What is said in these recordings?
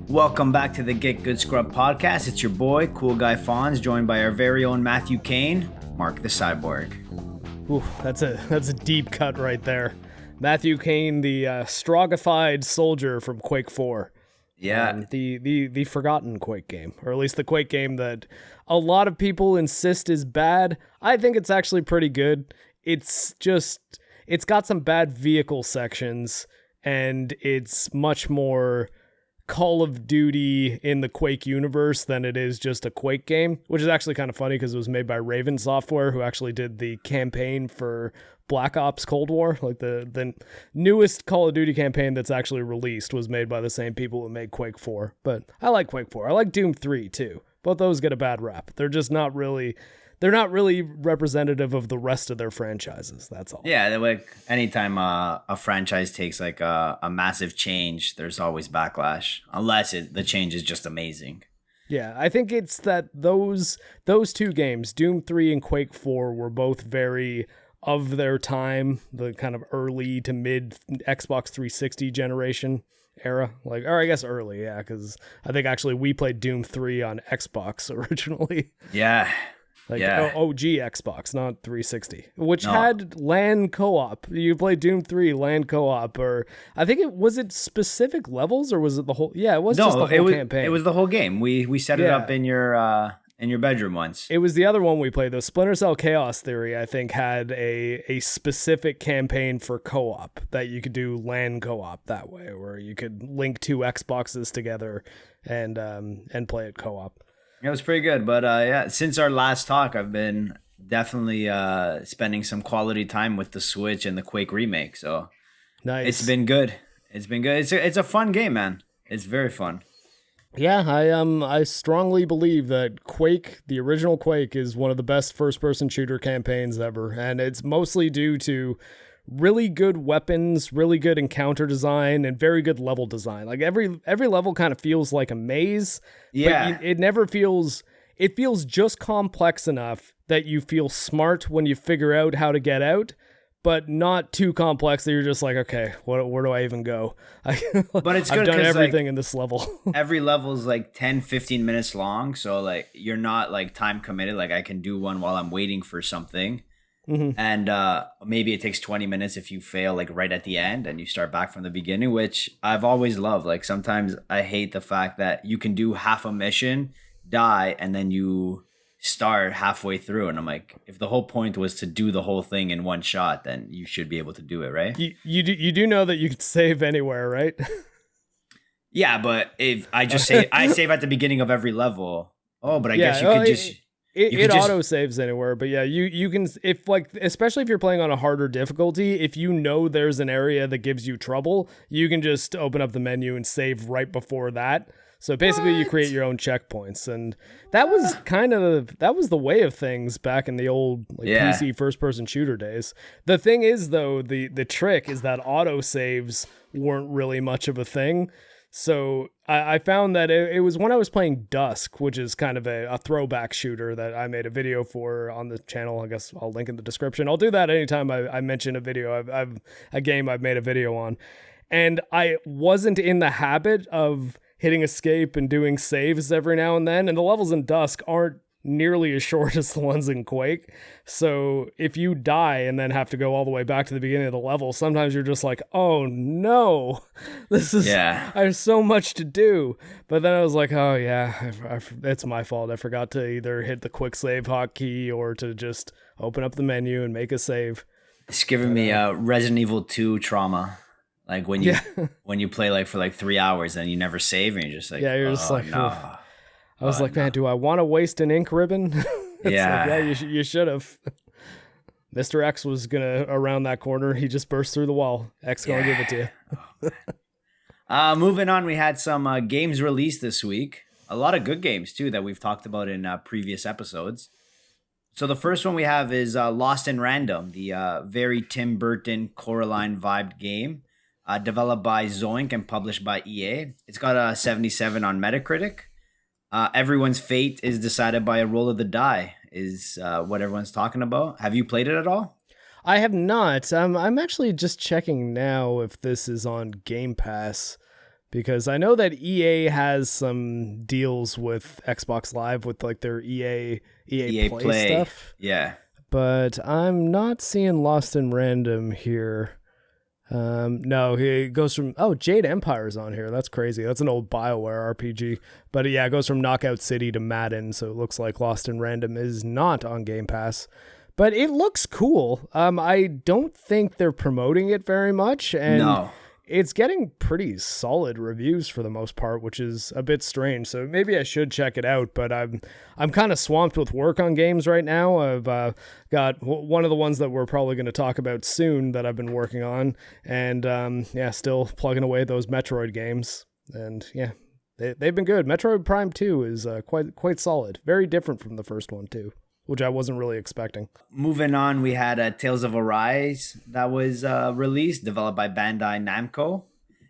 Welcome back to the Git Good Scrub podcast. It's your boy, Cool Guy Fonz, joined by our very own Matthew Kane, MarcTheCyborg. Ooh, that's a deep cut right there. Matthew Kane, the strogified soldier from Quake 4. Yeah. The forgotten Quake game, or at least the Quake game that a lot of people insist is bad. I think it's actually pretty good. It's got some bad vehicle sections, and it's much more Call of Duty in the Quake universe than it is just a Quake game, which is actually kind of funny because it was made by Raven Software, who actually did the campaign for Black Ops Cold War. Like the newest Call of Duty campaign that's actually released was made by the same people who made Quake 4. But I like Quake 4. I like Doom 3 too. Both those get a bad rap. They're not really representative of the rest of their franchises. That's all. Yeah, like anytime a franchise takes like a massive change, there's always backlash, unless the change is just amazing. Yeah, I think it's that those two games, Doom 3 and Quake 4, were both very of their time, the kind of early to mid Xbox 360 generation era. Or I guess early, yeah, because I think actually we played Doom 3 on Xbox originally. Yeah. OG Xbox, not 360, which had LAN co-op. You played Doom 3 LAN co-op, or I think it specific levels, or was it the whole? Yeah, it was just the whole campaign. It was the whole game. We set it up in your bedroom once. It was the other one we played, though. Splinter Cell Chaos Theory, I think, had a specific campaign for co-op that you could do LAN co-op that way, where you could link two Xboxes together and play it co-op. It was pretty good, but yeah, since our last talk, I've been definitely spending some quality time with the Switch and the Quake Remake, so nice. It's been good. It's a fun game, man. It's very fun. Yeah, I strongly believe that Quake, the original Quake, is one of the best first-person shooter campaigns ever, and it's mostly due to really good weapons, really good encounter design, and very good level design. Like every level kind of feels like a maze. Yeah. But it feels just complex enough that you feel smart when you figure out how to get out, but not too complex that you're just like, okay, where do I even go? But it's good. I've done everything in this level. Every level is like 10, 15 minutes long. So like you're not like time committed. Like I can do one while I'm waiting for something. Mm-hmm. And maybe it takes 20 minutes if you fail like right at the end and you start back from the beginning, which I've always loved. Like sometimes I hate the fact that you can do half a mission, die, and then you start halfway through. And I'm like, if the whole point was to do the whole thing in one shot, then you should be able to do it, right? You do know that you can save anywhere, right? Yeah, but if I just say I save at the beginning of every level. Oh, but I guess you could just... It auto saves anywhere, but yeah, you can, if like, especially if you're playing on a harder difficulty, if you know there's an area that gives you trouble, you can just open up the menu and save right before that. So basically you create your own checkpoints, and that was the way of things back in the old PC first person shooter days. The thing is though, the trick is that auto saves weren't really much of a thing. So I found that it was when I was playing DUSK, which is kind of a throwback shooter that I made a video for on the channel. I guess I'll link in the description. I'll do that anytime I mention a video. I've a game I've made a video on. And I wasn't in the habit of hitting escape and doing saves every now and then. And the levels in DUSK aren't nearly as short as the ones in Quake. So if you die and then have to go all the way back to the beginning of the level, sometimes you're just like, oh no, I have so much to do. But then I was like, oh yeah, it's my fault. I forgot to either hit the quick save hotkey or to just open up the menu and make a save. It's giving me Resident Evil 2 trauma. Like when you play like for like 3 hours and you never save and you're just like, you're just like, no. I was like, man, do I want to waste an ink ribbon? You should have. Mr. X was gonna around that corner. He just burst through the wall. X gonna give it to you. Moving on, we had some games released this week. A lot of good games too that we've talked about in previous episodes. So the first one we have is Lost in Random, the very Tim Burton Coraline vibed game, developed by Zoink and published by EA. It's got a 77 on Metacritic. Everyone's fate is decided by a roll of the die, is what everyone's talking about. Have you played it at all? I have not. I'm actually just checking now if this is on Game Pass, because I know that EA has some deals with Xbox Live with like their EA Play stuff. Yeah. But I'm not seeing Lost in Random here. No, it goes from Jade Empire's on here. That's crazy. That's an old BioWare RPG. But yeah, it goes from Knockout City to Madden, so it looks like Lost in Random is not on Game Pass. But it looks cool. I don't think they're promoting it very much, and No. it's getting pretty solid reviews for the most part, which is a bit strange. So maybe I should check it out, but I'm kind of swamped with work on games right now. I've got one of the ones that we're probably going to talk about soon that I've been working on, and still plugging away those Metroid games. And yeah, they've been good. Metroid Prime 2 is quite solid. Very different from the first one too, which I wasn't really expecting. Moving on, we had Tales of Arise that was released, developed by Bandai Namco.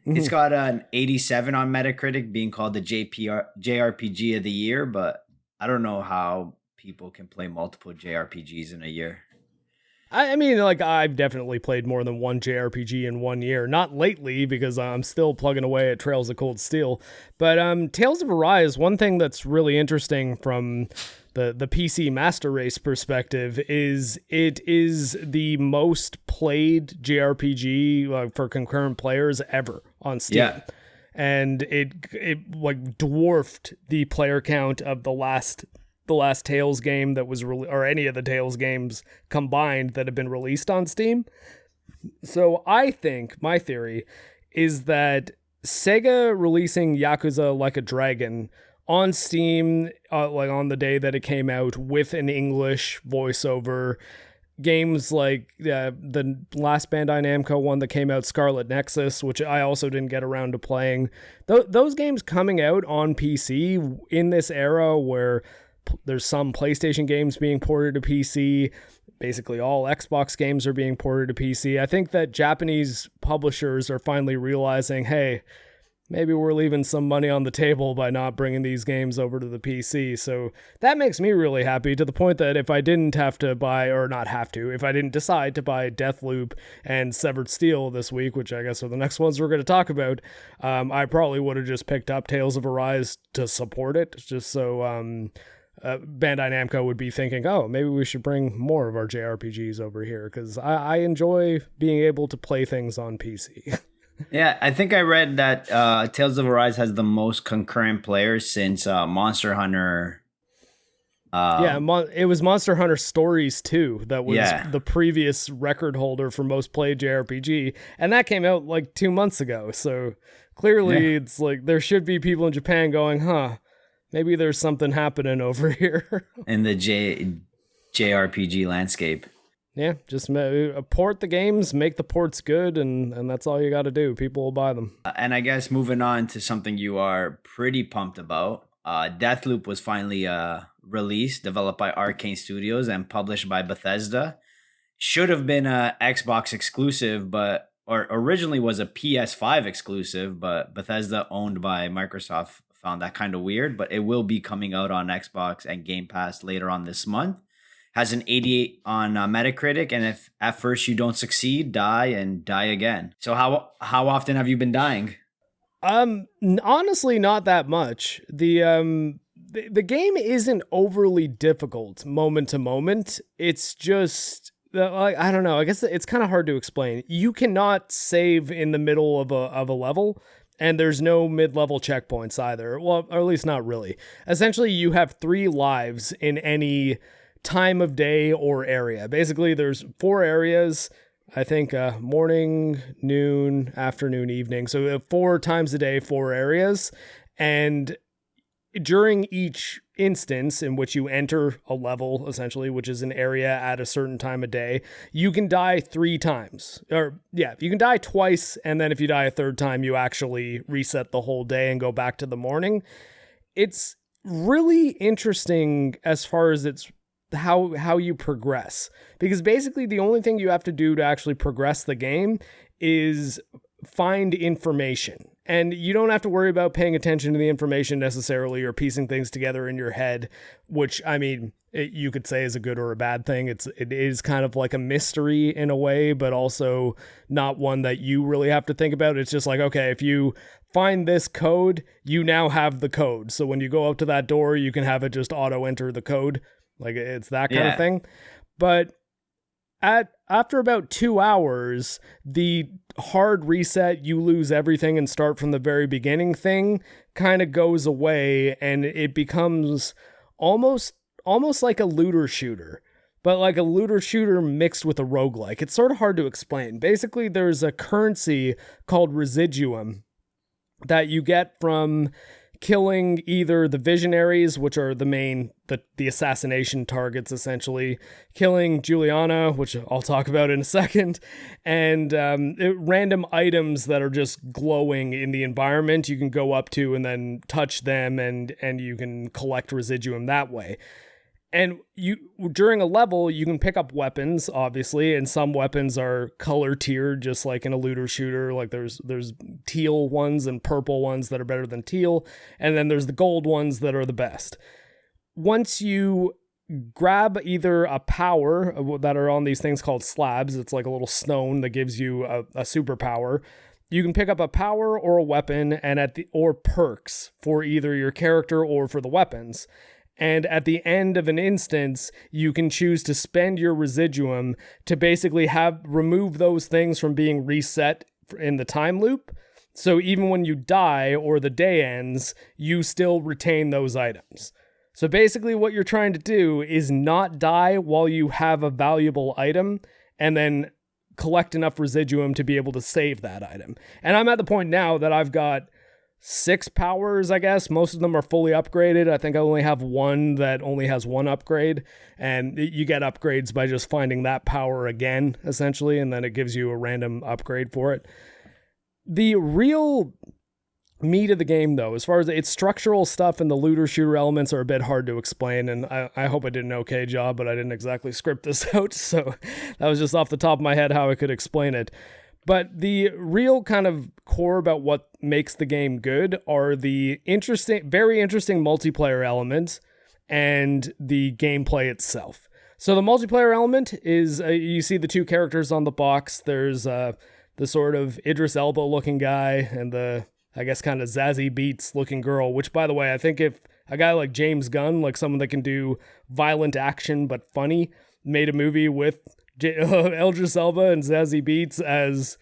It's got an 87 on Metacritic, being called the JRPG of the year, but I don't know how people can play multiple JRPGs in a year. I mean, like, I've definitely played more than one JRPG in 1 year. Not lately, because I'm still plugging away at Trails of Cold Steel. But Tales of Arise, one thing that's really interesting from the PC Master Race perspective is it is the most played JRPG for concurrent players ever on Steam. Yeah. And it like dwarfed the player count of the last Tales game that was or any of the Tales games combined that have been released on Steam. So I think my theory is that Sega releasing Yakuza Like a Dragon on Steam, like on the day that it came out with an English voiceover, games like the last Bandai Namco one that came out, Scarlet Nexus, which I also didn't get around to playing. Those games coming out on PC in this era where there's some PlayStation games being ported to PC, basically all Xbox games are being ported to PC. I think that Japanese publishers are finally realizing, hey, maybe we're leaving some money on the table by not bringing these games over to the PC. So that makes me really happy, to the point that if I didn't have to buy, or not have to, if I didn't decide to buy Deathloop and Severed Steel this week, which I guess are the next ones we're going to talk about, I probably would have just picked up Tales of Arise to support it, just so Bandai Namco would be thinking, oh, maybe we should bring more of our JRPGs over here, because I enjoy being able to play things on PC. Yeah, I think I read that Tales of Arise has the most concurrent players since Monster Hunter. It was Monster Hunter Stories 2 that was the previous record holder for most played JRPG, and that came out like 2 months ago. So clearly it's like there should be people in Japan going, maybe there's something happening over here. In the JRPG landscape. Yeah, just port the games, make the ports good, and that's all you got to do. People will buy them. And I guess moving on to something you are pretty pumped about, Deathloop was finally released, developed by Arcane Studios and published by Bethesda. Should have been a Xbox exclusive, or originally was a PS5 exclusive, but Bethesda, owned by Microsoft, found that kind of weird. But it will be coming out on Xbox and Game Pass later on this month. Has an 88 on Metacritic, and if at first you don't succeed, die again. So how often have you been dying? Honestly, not that much. The game isn't overly difficult moment to moment. It's just I don't know. I guess it's kind of hard to explain. You cannot save in the middle of a level. And there's no mid-level checkpoints either. Well, or at least not really. Essentially, you have 3 lives in any time of day or area. Basically, there's 4 areas, I think, morning, noon, afternoon, evening. So 4 times a day, 4 areas. And during each instance in which you enter a level, essentially, which is an area at a certain time of day, you can die 3 times. You can die twice, and then if you die a 3rd time, you actually reset the whole day and go back to the morning. It's really interesting as far as it's how you progress, because basically the only thing you have to do to actually progress the game is find information. And you don't have to worry about paying attention to the information necessarily or piecing things together in your head, which, I mean, you could say is a good or a bad thing. It is kind of like a mystery in a way, but also not one that you really have to think about. It's just like, okay, if you find this code, you now have the code. So when you go up to that door, you can have it just auto enter the code. Like, it's that kind of thing. But after about 2 hours, the hard reset, you lose everything and start from the very beginning thing kind of goes away, and it becomes almost like a looter shooter, but like a looter shooter mixed with a roguelike. It's sort of hard to explain. Basically, there's a currency called residuum that you get from killing either the visionaries, which are the assassination targets, essentially, killing Juliana, which I'll talk about in a second, and random items that are just glowing in the environment you can go up to and then touch them, and you can collect residuum that way. And during a level, you can pick up weapons, obviously, and some weapons are color tiered, just like in a looter shooter. Like there's teal ones and purple ones that are better than teal, and then there's the gold ones that are the best. Once you grab either a power that are on these things called slabs, it's like a little stone that gives you a superpower. You can pick up a power or a weapon, and or perks for either your character or for the weapons. And at the end of an instance, you can choose to spend your residuum to basically remove those things from being reset in the time loop. So even when you die or the day ends, you still retain those items. So basically what you're trying to do is not die while you have a valuable item, and then collect enough residuum to be able to save that item. And I'm at the point now that I've got 6 powers, I guess. Most of them are fully upgraded. I think I only have one that only has 1 upgrade, and you get upgrades by just finding that power again, essentially, and then it gives you a random upgrade for it. The real meat of the game, though, as far as its structural stuff and the looter shooter elements, are a bit hard to explain, and I hope I did an okay job, but I didn't exactly script this out, so that was just off the top of my head how I could explain it. But the real kind of core about what makes the game good are the very interesting multiplayer elements and the gameplay itself. So the multiplayer element is, you see the 2 characters on the box. There's the sort of Idris Elba looking guy and the, I guess, kind of Zazie Beetz looking girl, which, by the way, I think if a guy like James Gunn, like someone that can do violent action but funny, made a movie with Idris Elba and Zazie Beetz as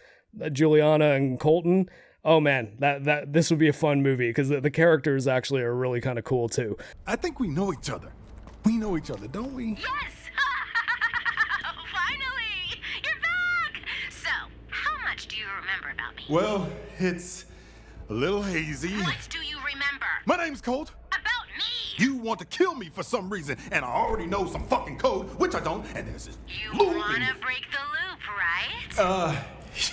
Juliana and Colton, oh man, that this would be a fun movie, because the characters actually are really kind of cool too. I think we know each other. We know each other, don't we? Yes! Finally! You're back! So, how much do you remember about me? Well, it's a little hazy. What do you remember? My name's Colt. About me! You want to kill me for some reason, and I already know some fucking code, which I don't, and there's this You looping. wanna break the loop, right?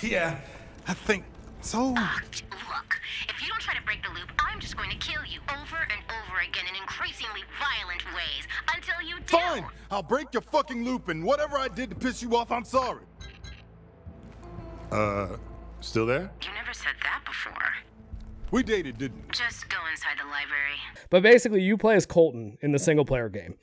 Yeah, I think so. Look, if you don't try to break the loop, I'm just going to kill you over and over again in increasingly violent ways until you do. Fine, I'll break your fucking loop, and whatever I did to piss you off, I'm sorry. Still there? You never said that before. We dated, didn't we? Just go inside the library. But basically, you play as Colton in the single-player game,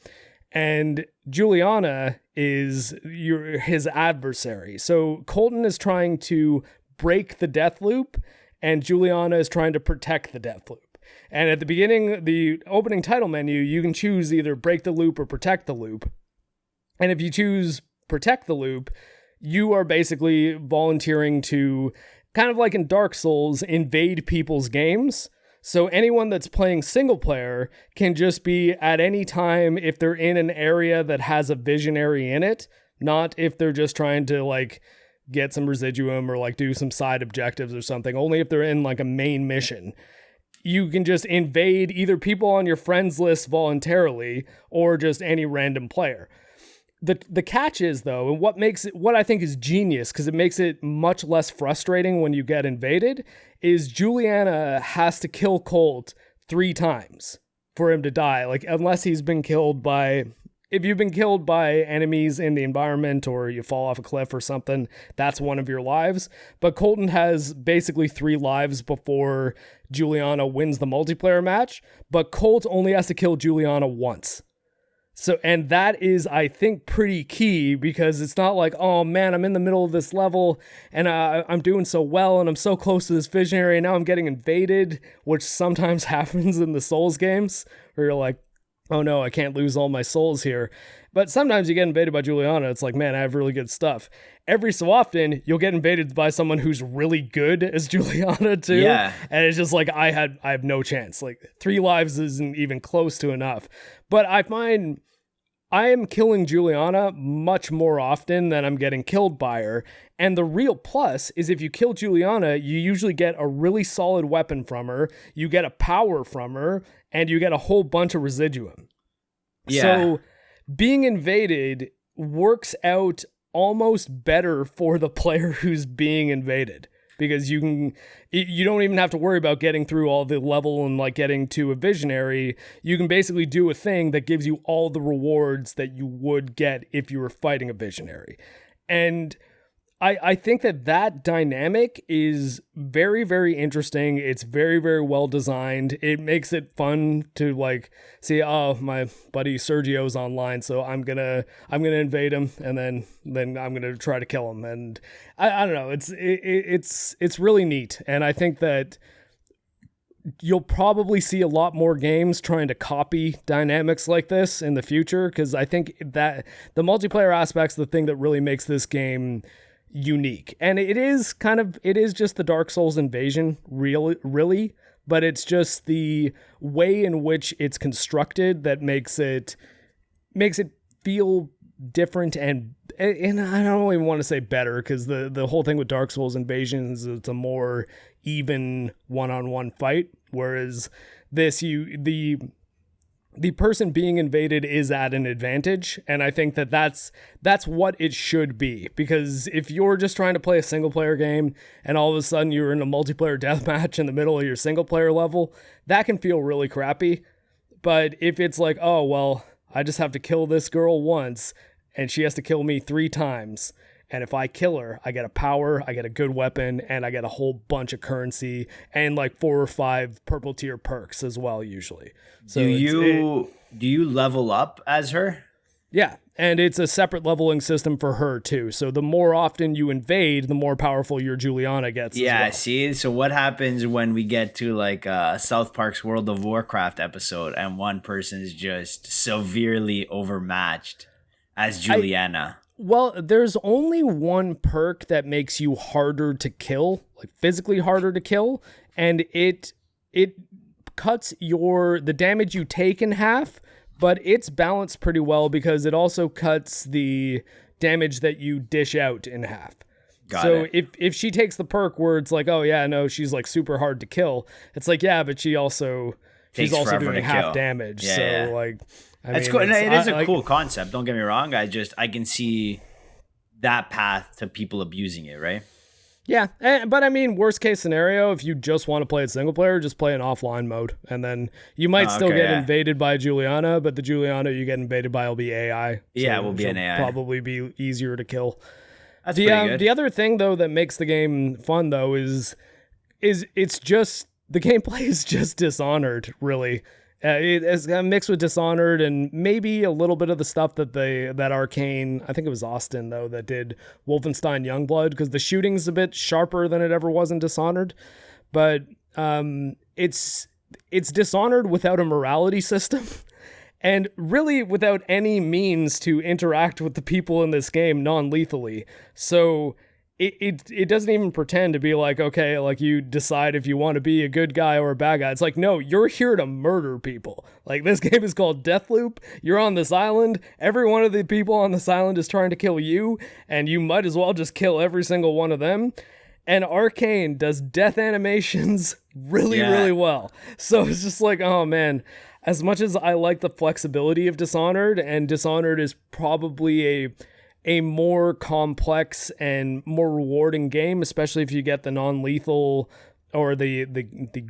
and Juliana is his adversary. So Colton is trying to break the death loop, and Juliana is trying to protect the death loop. And at the beginning, the opening title menu, you can choose either break the loop or protect the loop. And if you choose protect the loop, you are basically volunteering to, kind of like in Dark Souls, invade people's games. So anyone that's playing single player can just be at any time if they're in an area that has a visionary in it, not if they're just trying to like get some residuum or like do some side objectives or something, only if they're in like a main mission. You can just invade either people on your friends list voluntarily or just any random player. The catch is, though, and what I think is genius, because it makes it much less frustrating when you get invaded, is Juliana has to kill Colt 3 times for him to die. Like, unless he's been killed by if you've been killed by enemies in the environment or you fall off a cliff or something, that's one of your lives. But Colton has basically 3 lives before Juliana wins the multiplayer match, but Colt only has to kill Juliana once. So, and that is, I think, pretty key, because it's not like, oh man, I'm in the middle of this level and I'm doing so well and I'm so close to this visionary and now I'm getting invaded, which sometimes happens in the Souls games, where you're like, oh no, I can't lose all my souls here. But sometimes you get invaded by Juliana. It's like, man, I have really good stuff. Every so often, you'll get invaded by someone who's really good as Juliana too. Yeah. And it's just like, I have no chance. Like 3 lives isn't even close to enough. But I find I am killing Juliana much more often than I'm getting killed by her. And the real plus is if you kill Juliana, you usually get a really solid weapon from her, you get a power from her, and you get a whole bunch of residuum. Yeah. So being invaded works out almost better for the player who's being invaded, because you don't even have to worry about getting through all the level and like getting to a visionary. You can basically do a thing that gives you all the rewards that you would get if you were fighting a visionary. And I think that dynamic is very, very interesting. It's very, very well designed. It makes it fun to like see, oh, my buddy Sergio's online, so I'm gonna invade him, and then I'm gonna try to kill him. And I don't know. It's really neat, and I think that you'll probably see a lot more games trying to copy dynamics like this in the future, because I think that the multiplayer aspect's the thing that really makes this game unique. And it is just the Dark Souls invasion, really, but it's just the way in which it's constructed that makes it feel different, and I don't even want to say better, because the whole thing with Dark Souls invasions, it's a more even one-on-one fight, whereas this, the person being invaded is at an advantage, and I think that's what it should be. Because if you're just trying to play a single player game and all of a sudden you're in a multiplayer deathmatch in the middle of your single player level, that can feel really crappy. But if it's like, oh well, I just have to kill this girl once and she has to kill me 3 times, and if I kill her, I get a power, I get a good weapon, and I get a whole bunch of currency and like 4 or 5 purple tier perks as well, usually. So do you level up as her? Yeah, and it's a separate leveling system for her too. So the more often you invade, the more powerful your Juliana gets. Yeah, as well. see? So what happens when we get to like South Park's World of Warcraft episode and one person is just severely overmatched as Juliana? Well, there's only one perk that makes you harder to kill, like physically harder to kill, and it cuts the damage you take in half, but it's balanced pretty well because it also cuts the damage that you dish out in half. So if she takes the perk where it's like, oh yeah, no, she's like super hard to kill, it's like, yeah, but she's also doing half damage. Yeah, so yeah. like, It's cool. It is a cool concept. Don't get me wrong. I can see that path to people abusing it, right? Yeah, but I mean, worst case scenario, if you just want to play it single player, just play in offline mode, and then you might still get invaded by Juliana, but the Juliana you get invaded by will be AI. Yeah, it will be an AI. Probably be easier to kill. That's pretty good. The other thing though that makes the game fun though is it's just the gameplay is just Dishonored, really. It's mixed with Dishonored and maybe a little bit of the stuff that Arcane, I think it was Austin though, that did Wolfenstein Youngblood, because the shooting's a bit sharper than it ever was in Dishonored. But it's Dishonored without a morality system and really without any means to interact with the people in this game non-lethally. So it doesn't even pretend to be like, okay, like you decide if you want to be a good guy or a bad guy. It's like, no, you're here to murder people. Like, this game is called Deathloop. You're on this island. Every one of the people on this island is trying to kill you, and you might as well just kill every single one of them. And Arcane does death animations really well. So it's just like, oh man, as much as I like the flexibility of Dishonored, and Dishonored is probably a more complex and more rewarding game, especially if you get the non-lethal or the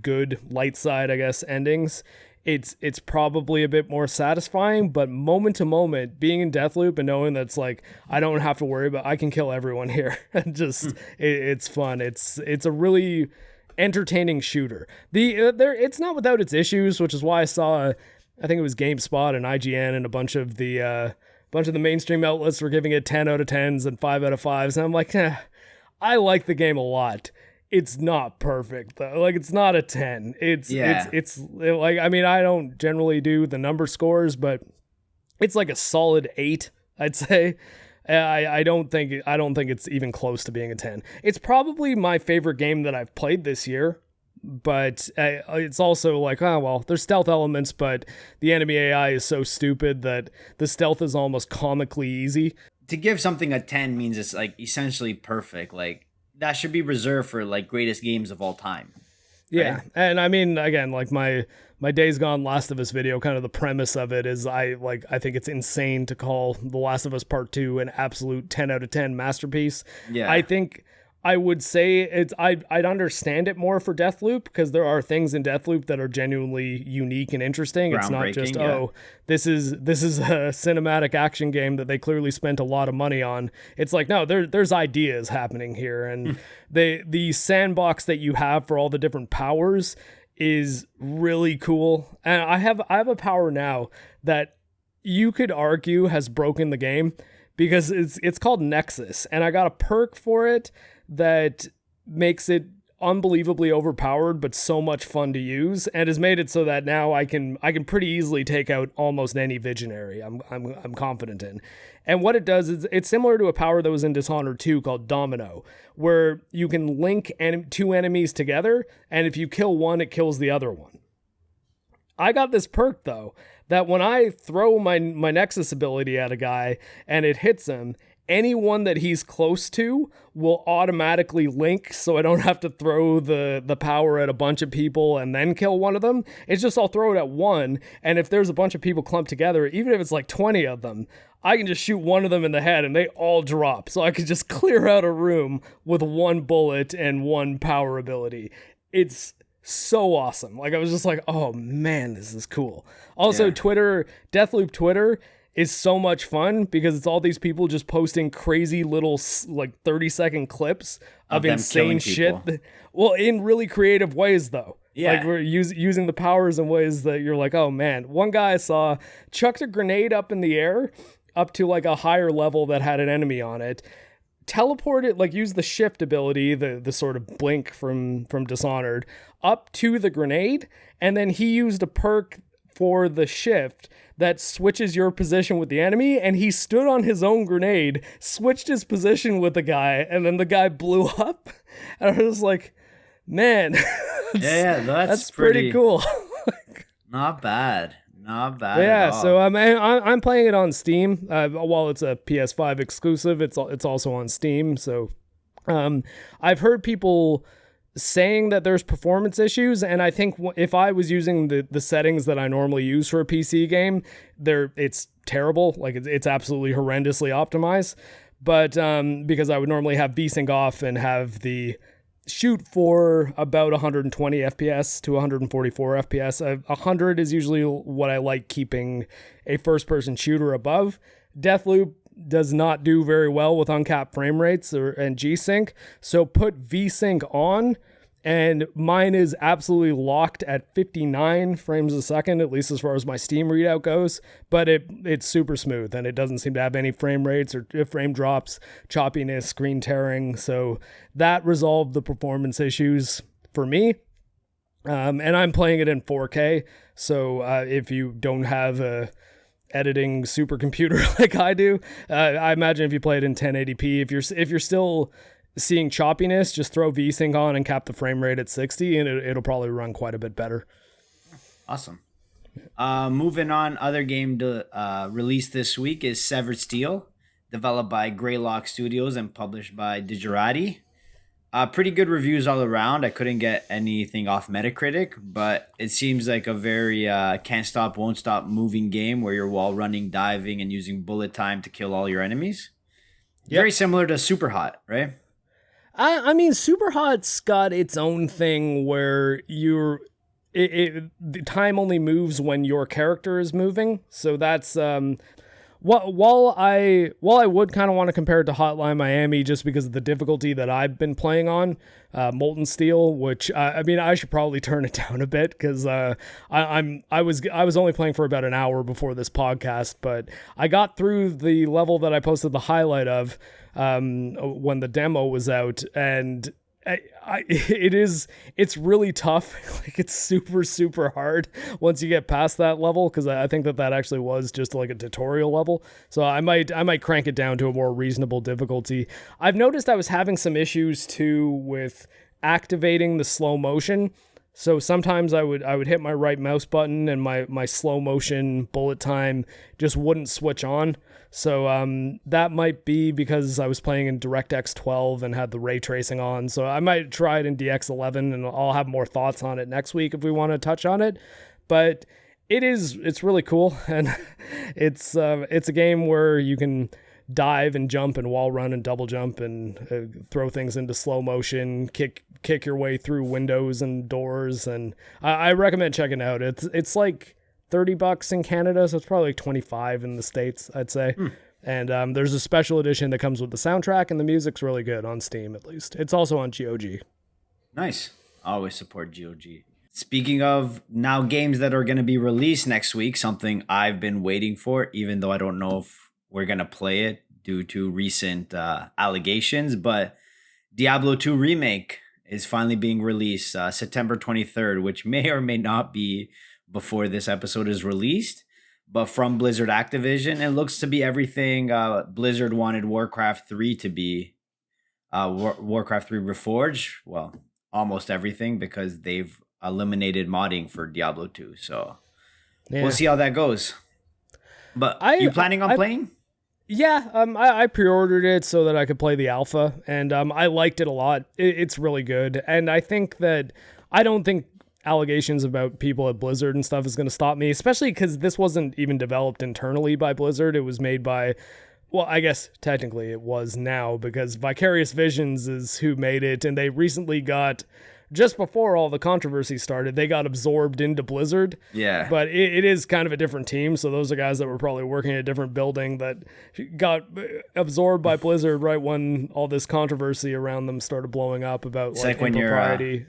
good light side, I guess, endings. it's probably a bit more satisfying, but moment to moment, being in Deathloop and knowing that's like I don't have to worry about, I can kill everyone here. And just it's fun. It's a really entertaining shooter. It's not without its issues, which is why I saw, I think it was GameSpot and IGN and a bunch of the mainstream outlets were giving it 10 out of 10s and 5 out of 5s. And I'm like, I like the game a lot. It's not perfect though. Like, it's not a 10. It's like, I mean, I don't generally do the number scores, but it's like a solid 8, I'd say. I don't think it's even close to being a 10. It's probably my favorite game that I've played this year, but it's also like, oh, well, there's stealth elements, but the enemy AI is so stupid that the stealth is almost comically easy. To give something a 10 means it's like essentially perfect. Like, that should be reserved for like greatest games of all time. Right? Yeah. And I mean, again, like my Days Gone Last of Us video, kind of the premise of it is I think it's insane to call The Last of Us Part 2 an absolute 10 out of 10 masterpiece. Yeah. I think I would say I'd understand it more for Deathloop, because there are things in Deathloop that are genuinely unique and interesting. It's not just, this is a cinematic action game that they clearly spent a lot of money on. It's like, no, there's ideas happening here, and the sandbox that you have for all the different powers is really cool. And I have a power now that you could argue has broken the game, because it's called Nexus, and I got a perk for it that makes it unbelievably overpowered but so much fun to use, and has made it so that now I can pretty easily take out almost any visionary I'm confident in. And what it does is it's similar to a power that was in Dishonored 2 called Domino, where you can link two enemies together, and if you kill one, it kills the other one. I got this perk though, that when I throw my Nexus ability at a guy and it hits him, anyone that he's close to will automatically link, so I don't have to throw the power at a bunch of people and then kill one of them. It's just I'll throw it at one, and if there's a bunch of people clumped together, even if it's like 20 of them, I can just shoot one of them in the head and they all drop. So I could just clear out a room with one bullet and one power ability. It's so awesome. Like, I was just like, oh man, this is cool. Also, Twitter, Deathloop Twitter is so much fun, because it's all these people just posting crazy little like 30-second clips of insane shit. Well, in really creative ways though. Yeah. Like, we're using the powers in ways that you're like, oh man. One guy I saw chucked a grenade up in the air up to like a higher level that had an enemy on it, teleported, like use the shift ability, the sort of blink from Dishonored, up to the grenade, and then he used a perk for the shift that switches your position with the enemy, and he stood on his own grenade, switched his position with the guy, and then the guy blew up. And I was like, man, that's pretty cool. Not bad. Yeah, so I'm playing it on Steam. While it's a PS5 exclusive, it's also on Steam. So I've heard people saying that there's performance issues, and I think if I was using the settings that I normally use for a PC game, it's terrible. Like, it's absolutely horrendously optimized. But because I would normally have VSync off and have the shoot for about 120 FPS to 144 FPS. 100 is usually what I like keeping a first-person shooter above. Deathloop does not do very well with uncapped frame rates and G-Sync, so put V-Sync on, and mine is absolutely locked at 59 frames a second, at least as far as my Steam readout goes, but it's super smooth, and it doesn't seem to have any frame rates or frame drops, choppiness, screen tearing, so that resolved the performance issues for me. And I'm playing it in 4K, so if you don't have a editing supercomputer like I do, I imagine if you play it in 1080p, if you're still seeing choppiness, just throw VSync on and cap the frame rate at 60, and it'll probably run quite a bit better. Awesome. Moving on, other game to release this week is Severed Steel, developed by Greylock Studios and published by Digerati. Pretty good reviews all around. I couldn't get anything off Metacritic, but it seems like a very can't stop, won't stop moving game where you're wall running, diving, and using bullet time to kill all your enemies. Yep. Very similar to Superhot, right? I mean, Superhot's got its own thing where the time only moves when your character is moving. So that's while I would kind of want to compare it to Hotline Miami just because of the difficulty that I've been playing on, Molten Steel, which I mean I should probably turn it down a bit because I was only playing for about an hour before this podcast, but I got through the level that I posted the highlight of when the demo was out, and it's really tough. Like it's super hard once you get past that level, because I think that actually was just like a tutorial level. So I might crank it down to a more reasonable difficulty. I've noticed I was having some issues too with activating the slow motion. So sometimes I would hit my right mouse button and my slow motion bullet time just wouldn't switch on. So that might be because I was playing in DirectX 12 and had the ray tracing on. So I might try it in DX 11, and I'll have more thoughts on it next week if we want to touch on it. But it's really cool, and it's a game where you can dive and jump and wall run and double jump and throw things into slow motion, kick your way through windows and doors, and I recommend checking it out. It's like $30 in Canada, so it's probably like 25 in the States, I'd say. And there's a special edition that comes with the soundtrack, and the music's really good on Steam, at least. It's also on GOG. Nice. I always support GOG. Speaking of now games that are going to be released next week, something I've been waiting for, even though I don't know if we're going to play it due to recent allegations, but Diablo 2 Remake is finally being released September 23rd, which may or may not be before this episode is released, but from Blizzard Activision. It looks to be everything Blizzard wanted Warcraft 3 to be. Warcraft 3 Reforged, well, almost everything, because they've eliminated modding for Diablo 2. So we'll see how that goes. But you planning on playing? Yeah, I pre-ordered it so that I could play the alpha, and I liked it a lot. It's really good, and I think that I don't think allegations about people at Blizzard and stuff is going to stop me, especially because this wasn't even developed internally by Blizzard. It was made by, well, I guess technically it was now, because Vicarious Visions is who made it, and they recently got, just before all the controversy started, they got absorbed into Blizzard. Yeah. But it is kind of a different team, so those are guys that were probably working in a different building that got absorbed by Blizzard right when all this controversy around them started blowing up about like when impropriety.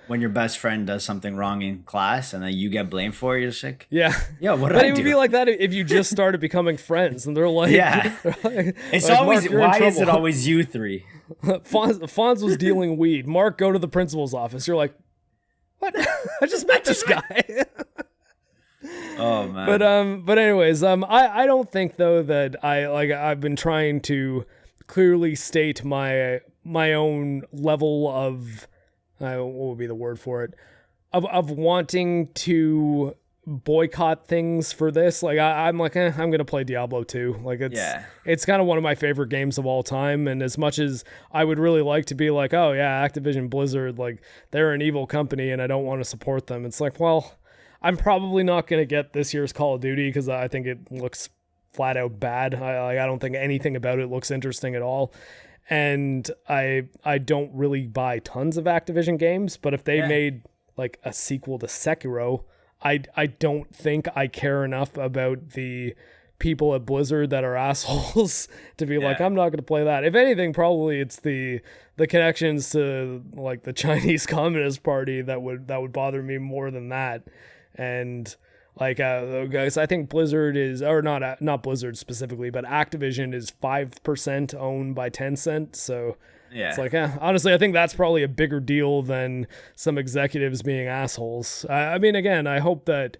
When your best friend does something wrong in class and then you get blamed for it, you're just like, yeah, what did but I it would do? be like that if you just started becoming friends and they're like, yeah, it's like, always, Marc, why is it always you three? Fonz was dealing weed. Marc, go to the principal's office. You're like, what? I just met this guy. Oh man. But anyways, I don't think though that I've been trying to clearly state my own level of, what would be the word for it, of wanting to boycott things for this. Like I'm like, I'm gonna play Diablo 2. Like it's kind of one of my favorite games of all time, and as much as I would really like to be like, oh yeah, Activision Blizzard, like they're an evil company and I don't want to support them, it's like, well, I'm probably not gonna get this year's Call of Duty because I think it looks flat out bad. I don't think anything about it looks interesting at all. And I don't really buy tons of Activision games, but if they made like a sequel to Sekiro, I don't think I care enough about the people at Blizzard that are assholes to be like, I'm not going to play that. If anything, probably it's the connections to like the Chinese Communist Party that would bother me more than that. And like, guys, I think Blizzard is, or not Blizzard specifically, but Activision is 5% owned by Tencent. So it's like, honestly, I think that's probably a bigger deal than some executives being assholes. I mean, again, I hope that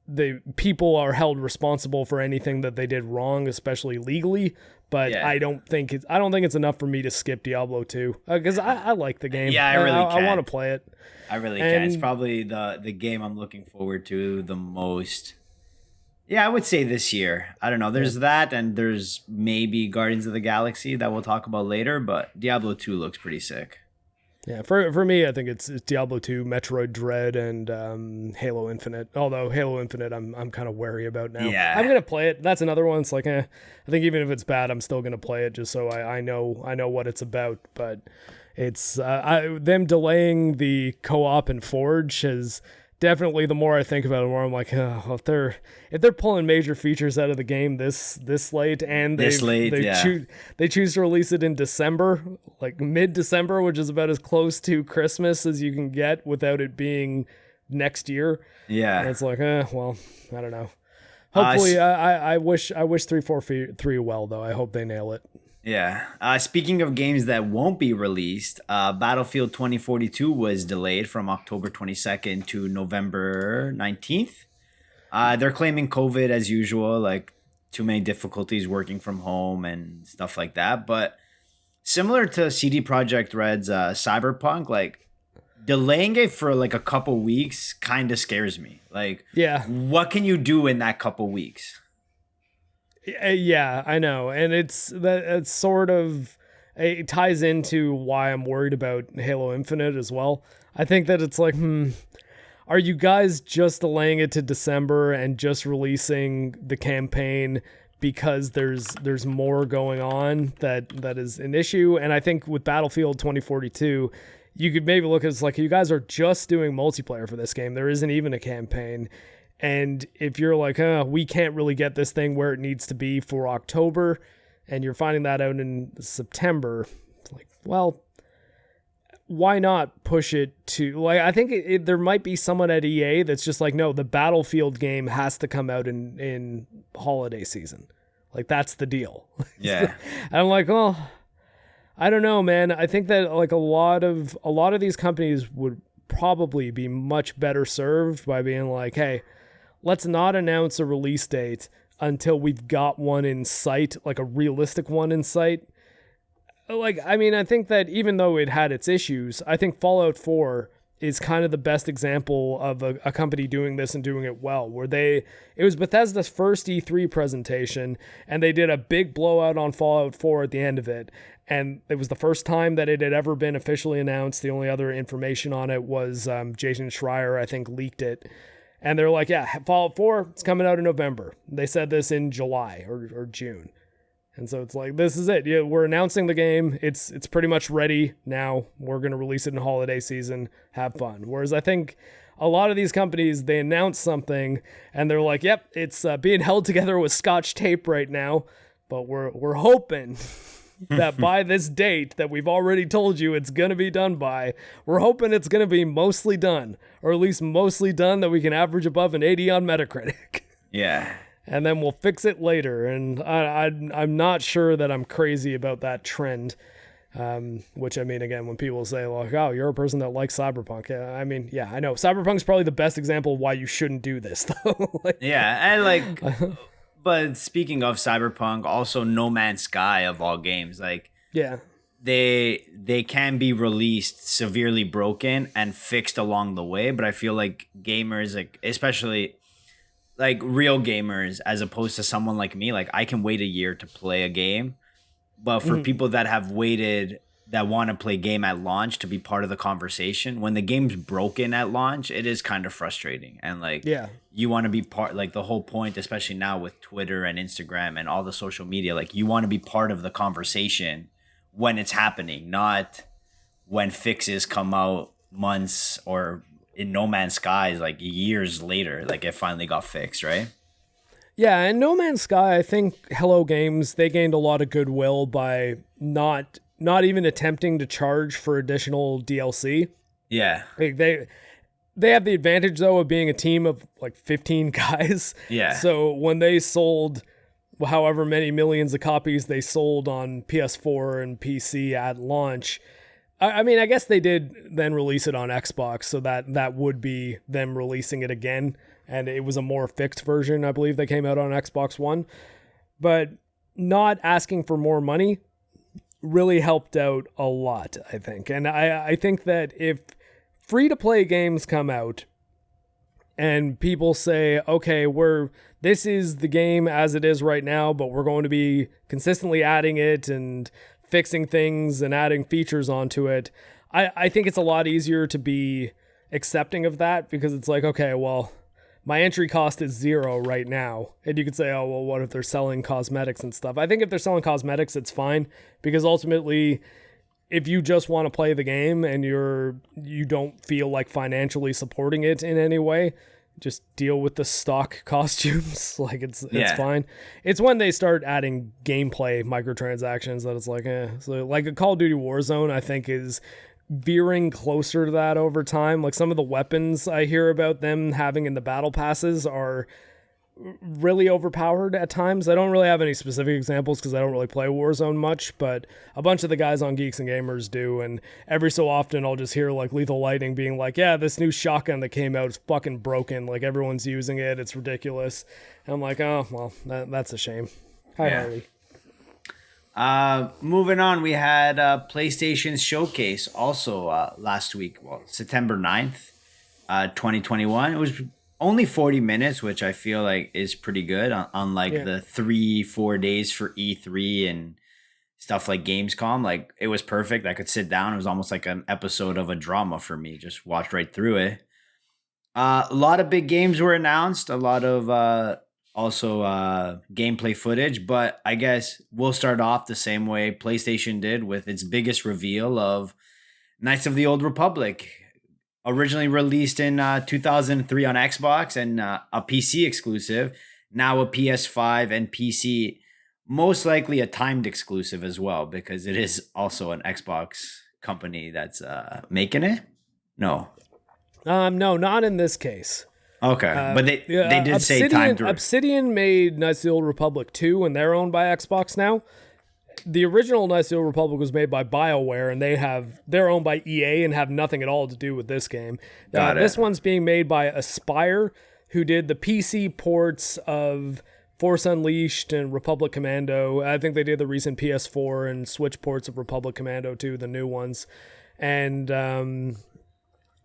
the people are held responsible for anything that they did wrong, especially legally. But I don't think it's enough for me to skip Diablo 2 because I like the game. Yeah, I want to play it. I really can. It's probably the game I'm looking forward to the most. Yeah, I would say this year. I don't know. There's that, and there's maybe Guardians of the Galaxy that we'll talk about later, but Diablo 2 looks pretty sick. Yeah, for me, I think it's Diablo 2, Metroid Dread, and Halo Infinite. Although Halo Infinite, I'm kind of wary about now. Yeah. I'm gonna play it. That's another one. It's like, I think even if it's bad, I'm still gonna play it just so I know what it's about. But it's them delaying the co-op and Forge has definitely the more I think about it, the more I'm like, oh, if they're pulling major features out of the game this late, and they choose to release it in December, like mid-December, which is about as close to Christmas as you can get without it being next year. Yeah, and it's like, well, I don't know. Hopefully, I wish 343 well, though. I hope they nail it. Yeah. Speaking of games that won't be released, Battlefield 2042 was delayed from October 22nd to November 19th. They're claiming COVID as usual, like too many difficulties working from home and stuff like that. But similar to CD Projekt Red's Cyberpunk, like delaying it for like a couple weeks kind of scares me. Like, yeah, what can you do in that couple weeks? Yeah, I know. And it's sort of, it ties into why I'm worried about Halo Infinite as well. I think that it's like, are you guys just delaying it to December and just releasing the campaign because there's more going on that is an issue? And I think with Battlefield 2042, you could maybe look at it as like, you guys are just doing multiplayer for this game. There isn't even a campaign. And if you're like, we can't really get this thing where it needs to be for October, and you're finding that out in September, it's like, well, why not push it to, like, I think there might be someone at EA that's just like, no, the Battlefield game has to come out in holiday season. Like, that's the deal. Yeah. And I'm like, well, I don't know, man. I think that like a lot of these companies would probably be much better served by being like, hey, let's not announce a release date until we've got one in sight, like a realistic one in sight. Like, I mean, I think that even though it had its issues, I think Fallout 4 is kind of the best example of a company doing this and doing it well, where it was Bethesda's first E3 presentation, and they did a big blowout on Fallout 4 at the end of it. And it was the first time that it had ever been officially announced. The only other information on it was Jason Schreier, I think, leaked it. And they're like, yeah, Fallout 4, it's coming out in November. They said this in July or June. And so it's like, this is it. Yeah, we're announcing the game. It's pretty much ready now. We're going to release it in holiday season. Have fun. Whereas I think a lot of these companies, they announce something and they're like, yep, it's being held together with Scotch tape right now. But we're hoping that by this date that we've already told you it's going to be done by, we're hoping it's going to be mostly done, or at least mostly done that we can average above an 80 on Metacritic. Yeah. And then we'll fix it later. And I'm not sure that I'm crazy about that trend. Which, I mean, again, when people say, like, oh, you're a person that likes Cyberpunk. I mean, yeah, I know. Cyberpunk's probably the best example of why you shouldn't do this, though. Like, yeah, and like, but speaking of Cyberpunk, also No Man's Sky of all games, like, yeah, they can be released severely broken and fixed along the way. But I feel like gamers, like, especially like real gamers, as opposed to someone like me, like I can wait a year to play a game. But for people that have waited, that want to play game at launch to be part of the conversation, when the game's broken at launch, it is kind of frustrating. And like, yeah, you want to be part, like the whole point, especially now with Twitter and Instagram and all the social media, like you want to be part of the conversation when it's happening, not when fixes come out months or in No Man's Sky, like years later, like it finally got fixed, right? Yeah, and No Man's Sky, I think Hello Games, they gained a lot of goodwill by not even attempting to charge for additional DLC. Yeah. Like they have the advantage, though, of being a team of like 15 guys. Yeah. So when they sold however many millions of copies they sold on PS4 and PC at launch, I mean, I guess they did then release it on Xbox, so that would be them releasing it again. And it was a more fixed version, I believe, that came out on Xbox One. But not asking for more money really helped out a lot, I think. And I think that if free-to-play games come out and people say, okay, this is the game as it is right now, but we're going to be consistently adding it and fixing things and adding features onto it, I think it's a lot easier to be accepting of that, because it's like, okay, well, my entry cost is 0 right now. And you could say, oh, well, what if they're selling cosmetics and stuff? I think if they're selling cosmetics, it's fine, because ultimately if you just want to play the game and you don't feel like financially supporting it in any way, just deal with the stock costumes. Like it's fine. It's when they start adding gameplay microtransactions that it's like, So like a Call of Duty Warzone, I think is veering closer to that over time. Like some of the weapons I hear about them having in the battle passes are really overpowered at times. I don't really have any specific examples because I don't really play Warzone much, but a bunch of the guys on Geeks and Gamers do, and every so often I'll just hear like Lethal Lightning being like, yeah, this new shotgun that came out is fucking broken, like everyone's using it, it's ridiculous. And I'm like, oh well, that's a shame. Hi, Harley. Moving on, we had PlayStation's showcase also last week, September 9th, 2021. It was only 40 minutes, which I feel like is pretty good, unlike the 3-4 days for E3 and stuff like Gamescom. Like, it was perfect. I could sit down. It was almost like an episode of a drama for me. Just watched right through it. A lot of big games were announced. A lot of gameplay footage. But I guess we'll start off the same way PlayStation did with its biggest reveal of Knights of the Old Republic. Originally released in 2003 on Xbox and a PC exclusive, now a PS5 and PC, most likely a timed exclusive as well, because it is also an Xbox company that's making it. No, not in this case. Okay, but they did say timed. Obsidian made Knights of the Old Republic 2, and they're owned by Xbox now. The original Knights of the Old Republic was made by BioWare, and they're owned by EA and have nothing at all to do with this game. This one's being made by Aspyr, who did the PC ports of Force Unleashed and Republic Commando. I think they did the recent PS4 and Switch ports of Republic Commando too, the new ones. And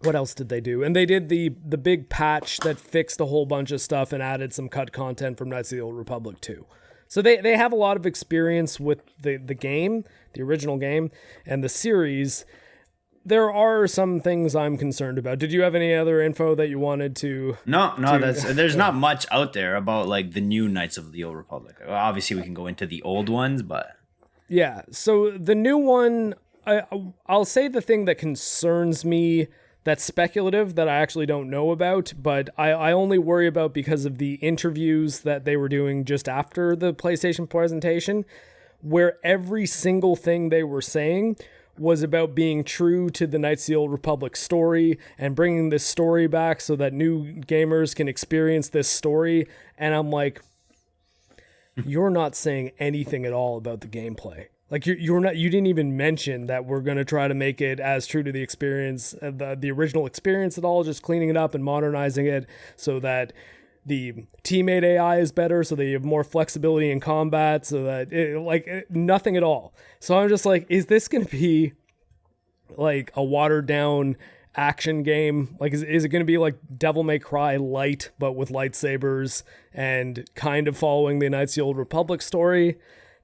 what else did they do? And they did the big patch that fixed a whole bunch of stuff and added some cut content from Knights of the Old Republic 2. So they have a lot of experience with the game, the original game, and the series. There are some things I'm concerned about. Did you have any other info that you wanted to? No. There's not much out there about like the new Knights of the Old Republic. Obviously, we can go into the old ones, but yeah. So the new one, I'll say the thing that concerns me. That's speculative that I actually don't know about, but I only worry about because of the interviews that they were doing just after the PlayStation presentation, where every single thing they were saying was about being true to the Knights of the Old Republic story and bringing this story back so that new gamers can experience this story. And I'm like, you're not saying anything at all about the gameplay. Like you didn't even mention that we're going to try to make it as true to the experience, the original experience at all, just cleaning it up and modernizing it so that the teammate AI is better, so that you have more flexibility in combat, so that nothing at all. So I'm just like, is this going to be like a watered down action game? Like, is it going to be like Devil May Cry light, but with lightsabers and kind of following the Knights of the Old Republic story?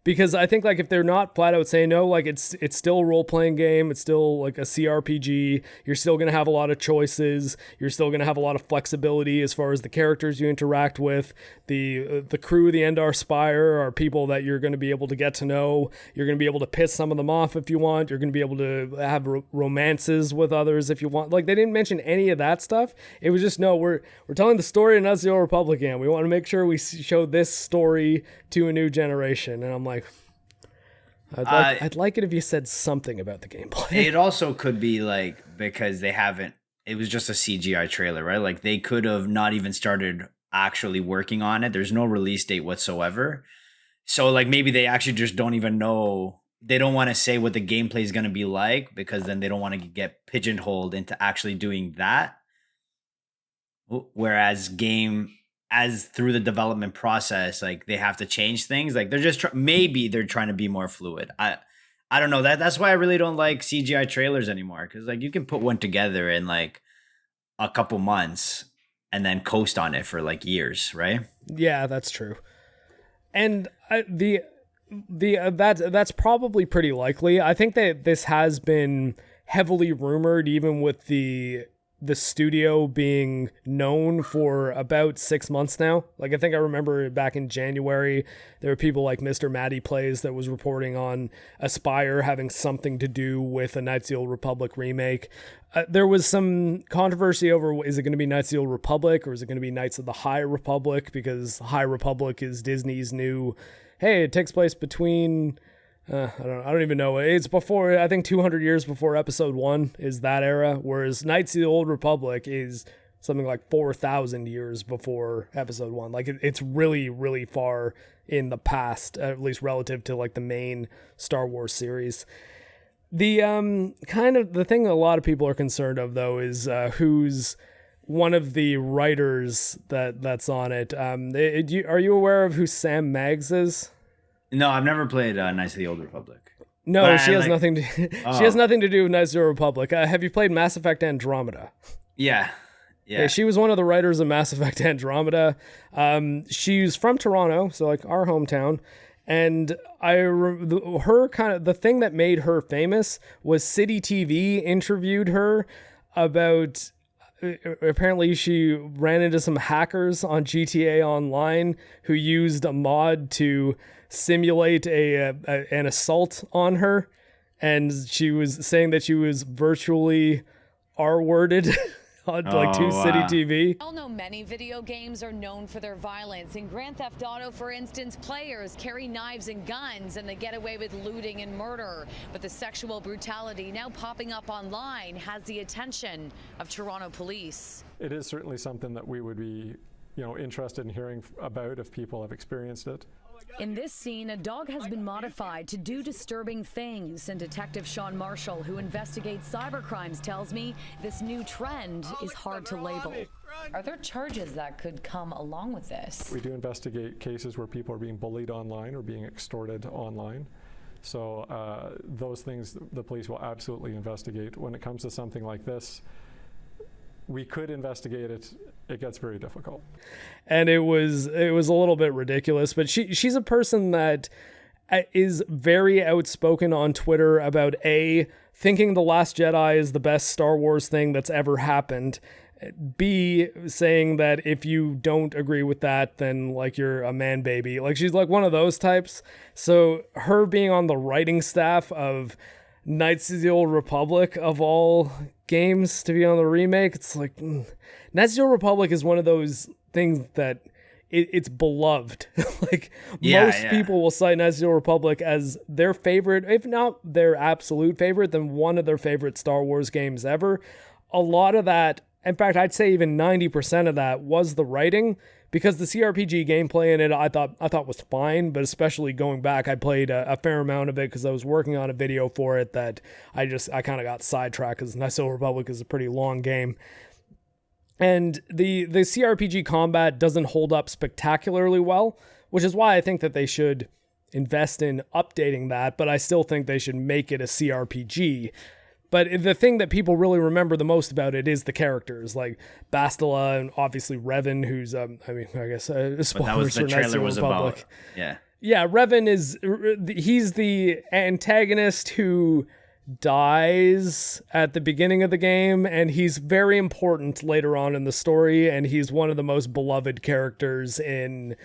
Because I think like if they're not flat out saying no, like it's still a role-playing game, it's still like a CRPG, you're still going to have a lot of choices, you're still going to have a lot of flexibility as far as the characters you interact with, the crew, the Endar Spire are people that you're going to be able to get to know, you're going to be able to piss some of them off if you want, you're going to be able to have romances with others if you want. Like they didn't mention any of that stuff. It was just, no, we're telling the story of Knights of the Old Republic again. We want to make sure we show this story to a new generation. And I'm like, I'd like it if you said something about the gameplay. It also could be like, because it was just a CGI trailer, right? Like they could have not even started actually working on it. There's no release date whatsoever. So like maybe they actually just don't even know. They don't want to say what the gameplay is going to be like because then they don't want to get pigeonholed into actually doing that. Whereas as through the development process, like they have to change things. Like they're just maybe they're trying to be more fluid. I don't know. That's why I really don't like CGI trailers anymore, because like you can put one together in like a couple months and then coast on it for like years, right? Yeah, that's true. And that's probably pretty likely. I think that this has been heavily rumored, even with the the studio being known for about 6 months now. Like, I think I remember back in January, there were people like Mr. Matty Plays that was reporting on Aspire having something to do with a Knights of the Old Republic remake. There was some controversy over, is it going to be Knights of the Old Republic or is it going to be Knights of the High Republic? Because High Republic is Disney's new, hey, it takes place between... I don't even know. It's before, I think 200 years before episode 1 is that era, whereas Knights of the Old Republic is something like 4,000 years before episode 1. Like it's really, really far in the past, at least relative to like the main Star Wars series. The kind of the thing a lot of people are concerned of though is who's one of the writers that's on it. Are you aware of who Sam Maggs is? No, I've never played Knights of the Old Republic. No, she has nothing to. She has nothing to do with Knights of the Republic. Have you played Mass Effect Andromeda? Yeah. She was one of the writers of Mass Effect Andromeda. She's from Toronto, so like our hometown. And the thing that made her famous was City TV interviewed her about. Apparently she ran into some hackers on GTA Online who used a mod to simulate an assault on her, and she was saying that she was virtually R-worded on City TV. We all know many video games are known for their violence. In Grand Theft Auto, for instance, players carry knives and guns and they get away with looting and murder. But the sexual brutality now popping up online has the attention of Toronto police. It is certainly something that we would be, interested in hearing about if people have experienced it. In this scene, a dog has been modified to do disturbing things, and Detective Sean Marshall, who investigates cybercrimes, tells me this new trend is hard to label. Are there charges that could come along with this? We do investigate cases where people are being bullied online or being extorted online. So those things the police will absolutely investigate. When it comes to something like this, we could investigate it. It gets very difficult. And it was a little bit ridiculous, but she's a person that is very outspoken on Twitter about thinking The Last Jedi is the best Star Wars thing that's ever happened. B, saying that if you don't agree with that, then like you're a man baby. Like she's like one of those types. So her being on the writing staff of Knights of the Old Republic of all games to be on the remake, it's like Knights of the Old Republic is one of those things that it's beloved. Like most people will cite Knights of the Old Republic as their favorite, if not their absolute favorite, then one of their favorite Star Wars games ever. A lot of that, in fact, I'd say even 90% of that was the writing, because the CRPG gameplay in it I thought was fine, but especially going back, I played a fair amount of it because I was working on a video for it that I kind of got sidetracked because Knights of the Old Republic is a pretty long game. And the CRPG combat doesn't hold up spectacularly well, which is why I think that they should invest in updating that, but I still think they should make it a CRPG. But the thing that people really remember the most about it is the characters, like Bastila and obviously Revan, who's, I guess, spoilers but that was the for Knights of trailer the was Republic. about. Yeah, Revan he's the antagonist who dies at the beginning of the game, and he's very important later on in the story, and he's one of the most beloved characters in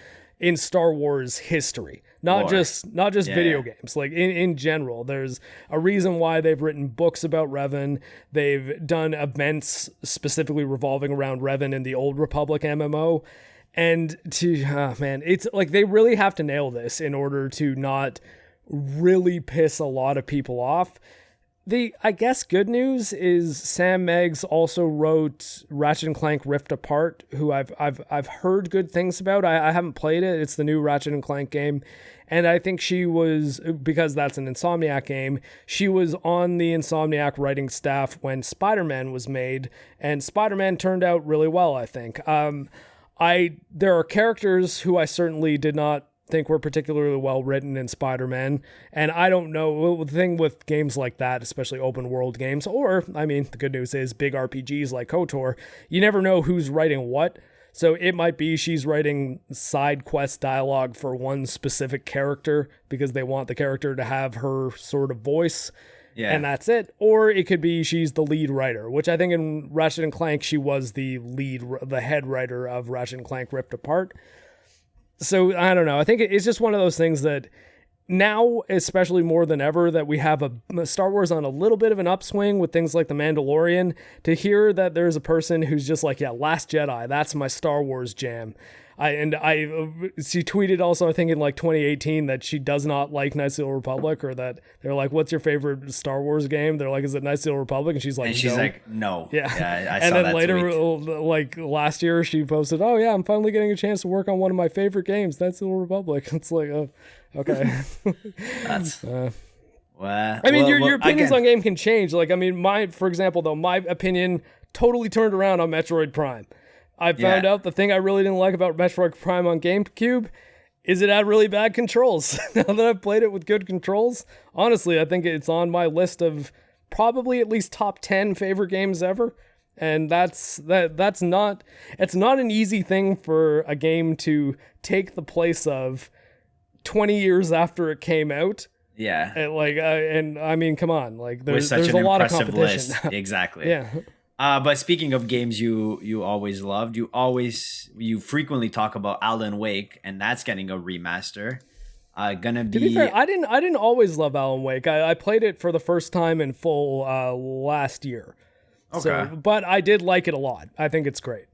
Star Wars history. Not just video games, like in general. There's a reason why they've written books about Revan. They've done events specifically revolving around Revan in the Old Republic MMO. And it's like they really have to nail this in order to not really piss a lot of people off. I guess good news is Sam Meggs also wrote Ratchet & Clank Rift Apart, who I've heard good things about. I haven't played it. It's the new Ratchet & Clank game. And I think she was, because that's an Insomniac game, she was on the Insomniac writing staff when Spider-Man was made, and Spider-Man turned out really well, I think. There are characters who I certainly did not think were particularly well written in Spider-Man, and I don't know, the thing with games like that, especially open world games, or the good news is big RPGs like KOTOR, you never know who's writing what. So it might be she's writing side quest dialogue for one specific character because they want the character to have her sort of voice, Yeah. And that's it. Or it could be she's the lead writer, which I think in Ratchet and Clank, she was the head writer of Ratchet and Clank Ripped Apart. So I don't know. I think it's just one of those things that now, especially more than ever, that we have a Star Wars on a little bit of an upswing with things like The Mandalorian, to hear that there's a person who's just like, yeah, Last Jedi, that's my Star Wars jam. She tweeted also, I think in like 2018, that she does not like Knights of the Old Republic, or that they're like, what's your favorite Star Wars game? They're like, is it Knights of the Old Republic? And she's like, no. Yeah. I saw and then that later, tweet. like last year, she posted, oh yeah, I'm finally getting a chance to work on one of my favorite games, Knights of the Old Republic. It's like, oh, okay. That's... Well, I mean, your opinions again, on game can change. Like, I mean, for example, though, my opinion totally turned around on Metroid Prime. I found out the thing I really didn't like about Metroid Prime on GameCube is it had really bad controls. Now that I've played it with good controls, honestly, I think it's on my list of probably at least top 10 favorite games ever. And that's not an easy thing for a game to take the place of 20 years after it came out. Yeah. And I mean, come on, like there's such a an lot of impressive competition. list. Exactly. Yeah. But speaking of games you always loved, you frequently talk about Alan Wake, and that's getting a remaster. Gonna be. To be fair, I didn't always love Alan Wake. I played it for the first time in full last year. Okay. So, but I did like it a lot. I think it's great.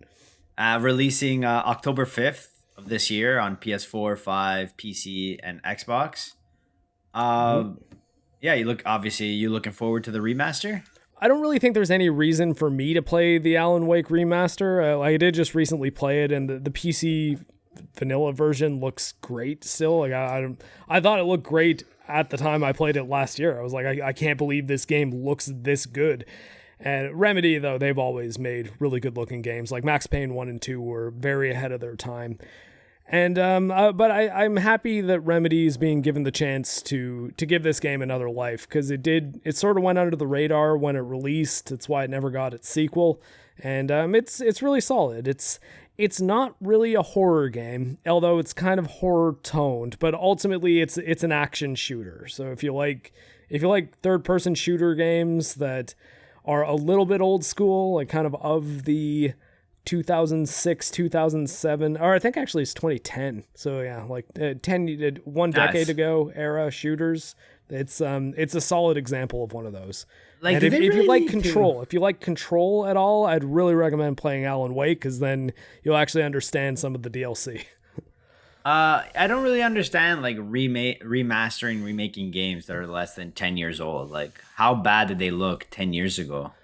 Releasing October 5th of this year on PS4, 5, PC, and Xbox. Yeah, you looking forward to the remaster? I don't really think there's any reason for me to play the Alan Wake remaster. I did just recently play it, and the PC vanilla version looks great still. Like I thought it looked great at the time I played it last year. I was like, I can't believe this game looks this good. And Remedy, though, they've always made really good looking games. Like Max Payne 1 and 2 were very ahead of their time. And but I'm happy that Remedy is being given the chance to give this game another life, because it sort of went under the radar when it released. It's why it never got its sequel, and it's really solid. It's not really a horror game, although it's kind of horror toned, but ultimately it's an action shooter. So if you like third person shooter games that are a little bit old school, like kind of the 2006, 2007, or I think actually it's 2010. So yeah, like 1 decade ago era shooters. It's a solid example of one of those. Like, and if you like Control, if you like Control at all, I'd really recommend playing Alan Wake, because then you'll actually understand some of the DLC. I don't really understand like remaking games that are less than 10 years old. Like, how bad did they look 10 years ago?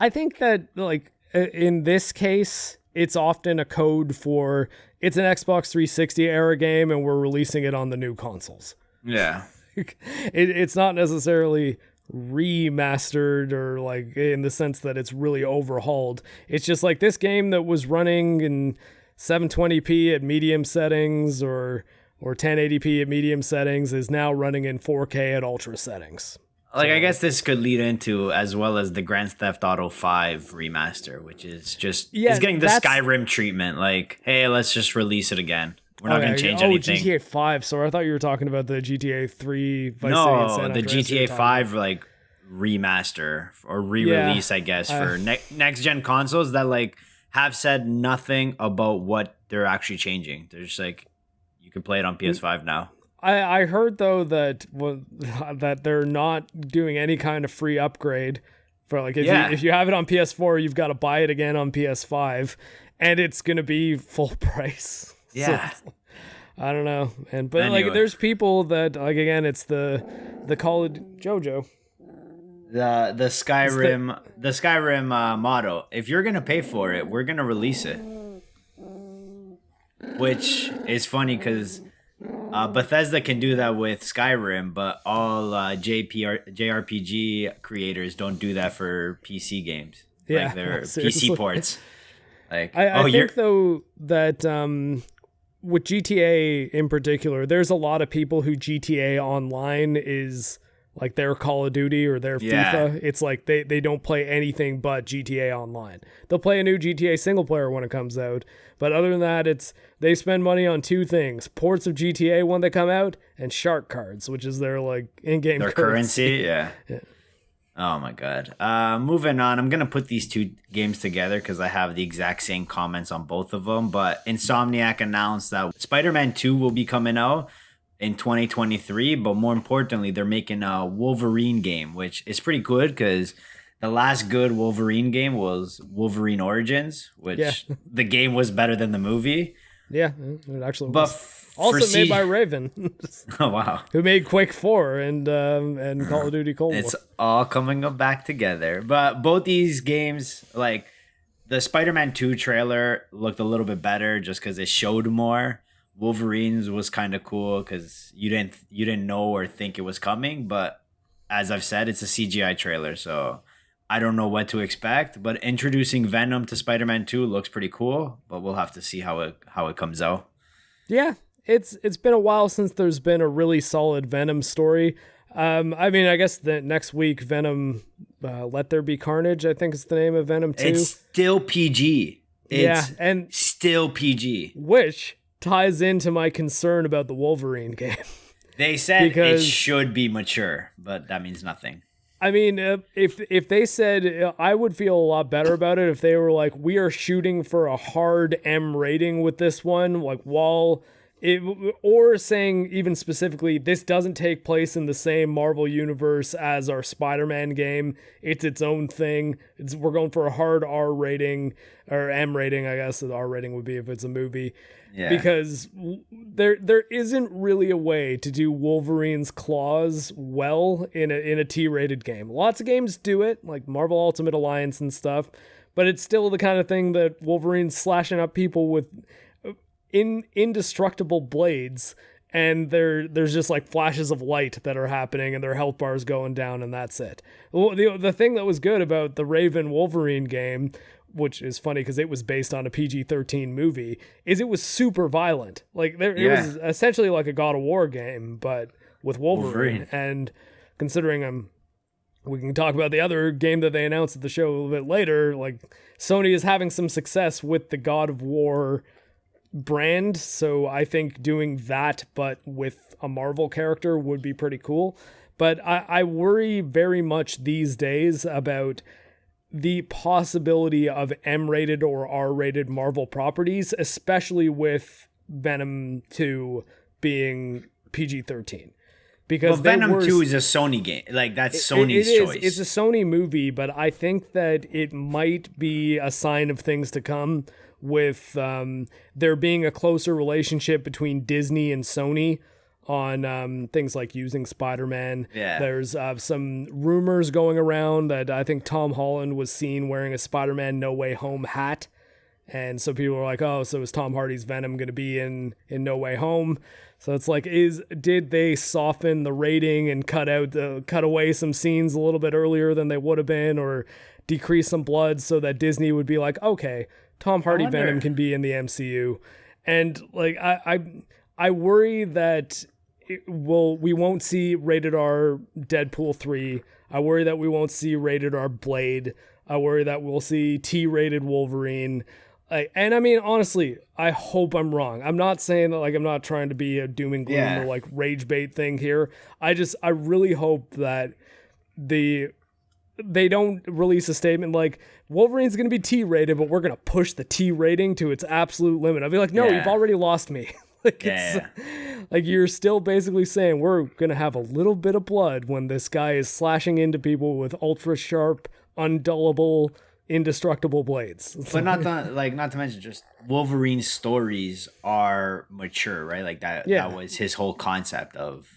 I think that like in this case, it's often a code for it's an Xbox 360 era game and we're releasing it on the new consoles. Yeah. It's not necessarily remastered or like in the sense that it's really overhauled. It's just like this game that was running in 720p at medium settings or 1080p at medium settings is now running in 4K at ultra settings. Like, I guess this could lead into, as well as the Grand Theft Auto 5 remaster, which is just it's getting the Skyrim treatment. Like, hey, let's just release it again. We're not going to change anything. GTA 5. So I thought you were talking about the GTA 3 Vice City and San the Andreas GTA 5 like remaster or re-release, I guess, for next gen consoles that like have said nothing about what they're actually changing. They're just like, you can play it on PS5 now. I heard though that they're not doing any kind of free upgrade for like if you have it on PS4, you've got to buy it again on PS5, and it's gonna be full price. Yeah, so, I don't know, but anyway. Like there's people that like again it's the Call of JoJo. The Skyrim motto. If you're gonna pay for it, we're gonna release it. Which is funny because Bethesda can do that with Skyrim, but all JRPG creators don't do that for PC games. Yeah, like their PC ports. Like I think though that with GTA in particular, there's a lot of people who GTA Online is like their Call of Duty or their FIFA. It's like they don't play anything but GTA Online. They'll play a new GTA single player when it comes out, but other than that, they spend money on two things: ports of GTA when they come out, and shark cards, which is their like in-game currency. Yeah. Oh my god. Moving on. I'm gonna put these two games together because I have the exact same comments on both of them. But Insomniac announced that Spider-Man 2 will be coming out in 2023. But more importantly, they're making a Wolverine game, which is pretty good because the last good Wolverine game was Wolverine Origins, which the game was better than the movie. Yeah, it actually But was. Also made by Raven, oh wow, who made Quake 4 and Call of Duty Cold War. It's all coming up back together. But both these games, like the Spider-Man 2 trailer looked a little bit better just because it showed more. Wolverine's was kind of cool because you didn't know or think it was coming. But as I've said, it's a CGI trailer, so I don't know what to expect. But introducing Venom to Spider-Man 2 looks pretty cool. But we'll have to see how it comes out. Yeah. It's been a while since there's been a really solid Venom story. I mean, I guess the next week, Venom, Let There Be Carnage, I think is the name of Venom 2. It's still PG. And still PG. Which ties into my concern about the Wolverine game. They said it should be mature, but that means nothing. I mean, if they said, I would feel a lot better about it if they were like, we are shooting for a hard M rating with this one, like or saying even specifically, this doesn't take place in the same Marvel universe as our Spider-Man game. It's its own thing. We're going for a hard R rating, or M rating, I guess. The R rating would be if it's a movie. Yeah. Because there isn't really a way to do Wolverine's claws well in a T-rated game. Lots of games do it, like Marvel Ultimate Alliance and stuff, but it's still the kind of thing that Wolverine's slashing up people with indestructible blades, and there's just like flashes of light that are happening and their health bars going down, and that's it. The thing that was good about the Raven Wolverine game, which is funny because it was based on a PG-13 movie, is it was super violent. Like it was essentially like a God of War game, but with Wolverine. And considering we can talk about the other game that they announced at the show a little bit later, like Sony is having some success with the God of War brand, so I think doing that but with a Marvel character would be pretty cool. But I worry very much these days about the possibility of M-rated or R-rated Marvel properties, especially with Venom 2 being PG-13. Because Venom 2 is a Sony game. Like, that's Sony's choice. It's a Sony movie, but I think that it might be a sign of things to come with there being a closer relationship between Disney and Sony on things like using Spider-Man. Yeah. There's some rumors going around that I think Tom Holland was seen wearing a Spider-Man No Way Home hat. And so people are like, oh, so is Tom Hardy's Venom going to be in No Way Home? So it's like, did they soften the rating and cut away some scenes a little bit earlier than they would have been, or decrease some blood so that Disney would be like, okay, Tom Hardy Venom can be in the MCU. And like, I worry that we won't see rated R Deadpool 3. I worry that we won't see rated R Blade. I worry that we'll see T-rated Wolverine. And I mean, honestly, I hope I'm wrong. I'm not saying that, like, I'm not trying to be a doom and gloom or like rage bait thing here. I really hope that they don't release a statement like Wolverine's going to be T-rated, but we're going to push the T rating to its absolute limit. I'll be like, no, you've already lost me. Like, like you're still basically saying we're going to have a little bit of blood when this guy is slashing into people with ultra sharp, undullable, indestructible blades. But not to mention, just Wolverine's stories are mature, right? Like that was his whole concept of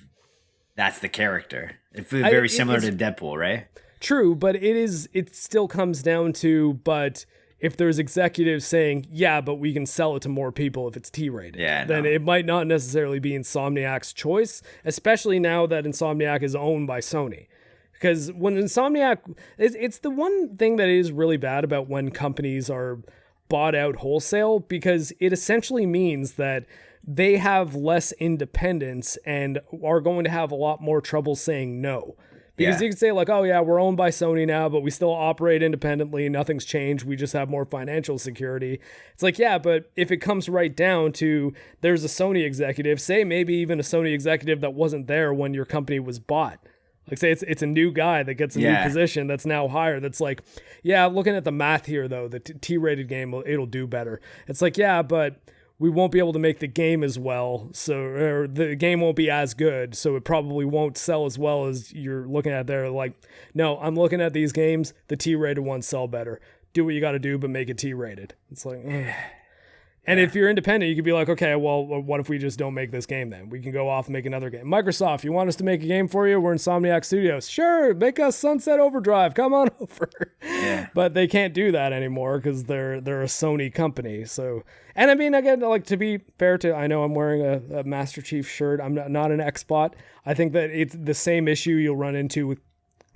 that's the character. It's very similar to Deadpool, right? True, but it still comes down to, but if there's executives saying, yeah, but we can sell it to more people if it's T-rated, then it might not necessarily be Insomniac's choice, especially now that Insomniac is owned by Sony. Because when Insomniac, it's the one thing that is really bad about when companies are bought out wholesale, because it essentially means that they have less independence and are going to have a lot more trouble saying no. Because you can say like, oh yeah, we're owned by Sony now, but we still operate independently. Nothing's changed. We just have more financial security. It's like, yeah, but if it comes right down to there's a Sony executive, say maybe even a Sony executive that wasn't there when your company was bought. Like say it's a new guy that gets a new position that's now higher. That's like, yeah, looking at the math here though, the T-rated game, it'll do better. It's like, yeah, but we won't be able to make the game as well, or the game won't be as good, so it probably won't sell as well as you're looking at there. Like, no, I'm looking at these games, the T-rated ones sell better. Do what you got to do, but make it T-rated. It's like, and if you're independent, you could be like, okay, well, what if we just don't make this game then? We can go off and make another game. Microsoft, you want us to make a game for you? We're Insomniac Studios. Sure, make us Sunset Overdrive. Come on over. Yeah. But they can't do that anymore because they're a Sony company. So, and I mean, again, like to be fair to, I know I'm wearing a Master Chief shirt. I'm not an Xbot. I think that it's the same issue you'll run into with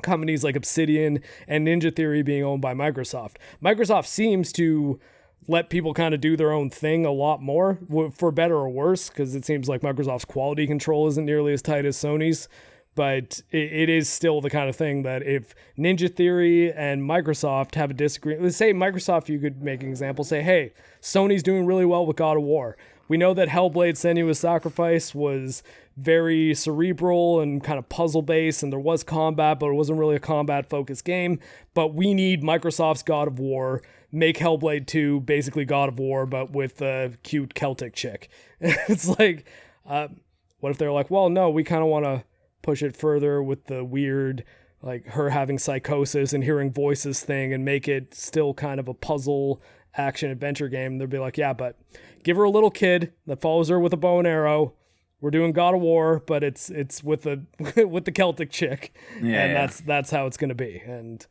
companies like Obsidian and Ninja Theory being owned by Microsoft. Microsoft seems to let people kind of do their own thing a lot more, for better or worse, because it seems like Microsoft's quality control isn't nearly as tight as Sony's, but it is still the kind of thing that if Ninja Theory and Microsoft have a disagreement, let's say Microsoft, you could make an example, say, hey, Sony's doing really well with God of War. We know that Hellblade Senua's Sacrifice was very cerebral and kind of puzzle-based, and there was combat, but it wasn't really a combat-focused game. But we need Microsoft's God of War, make Hellblade 2 basically God of War, but with a cute Celtic chick. It's like, what if they're like, well, no, we kind of want to push it further with the weird, like her having psychosis and hearing voices thing and make it still kind of a puzzle action adventure game. They'll be like, yeah, but give her a little kid that follows her with a bow and arrow. We're doing God of War, but it's with the with the Celtic chick, and that's how it's going to be. And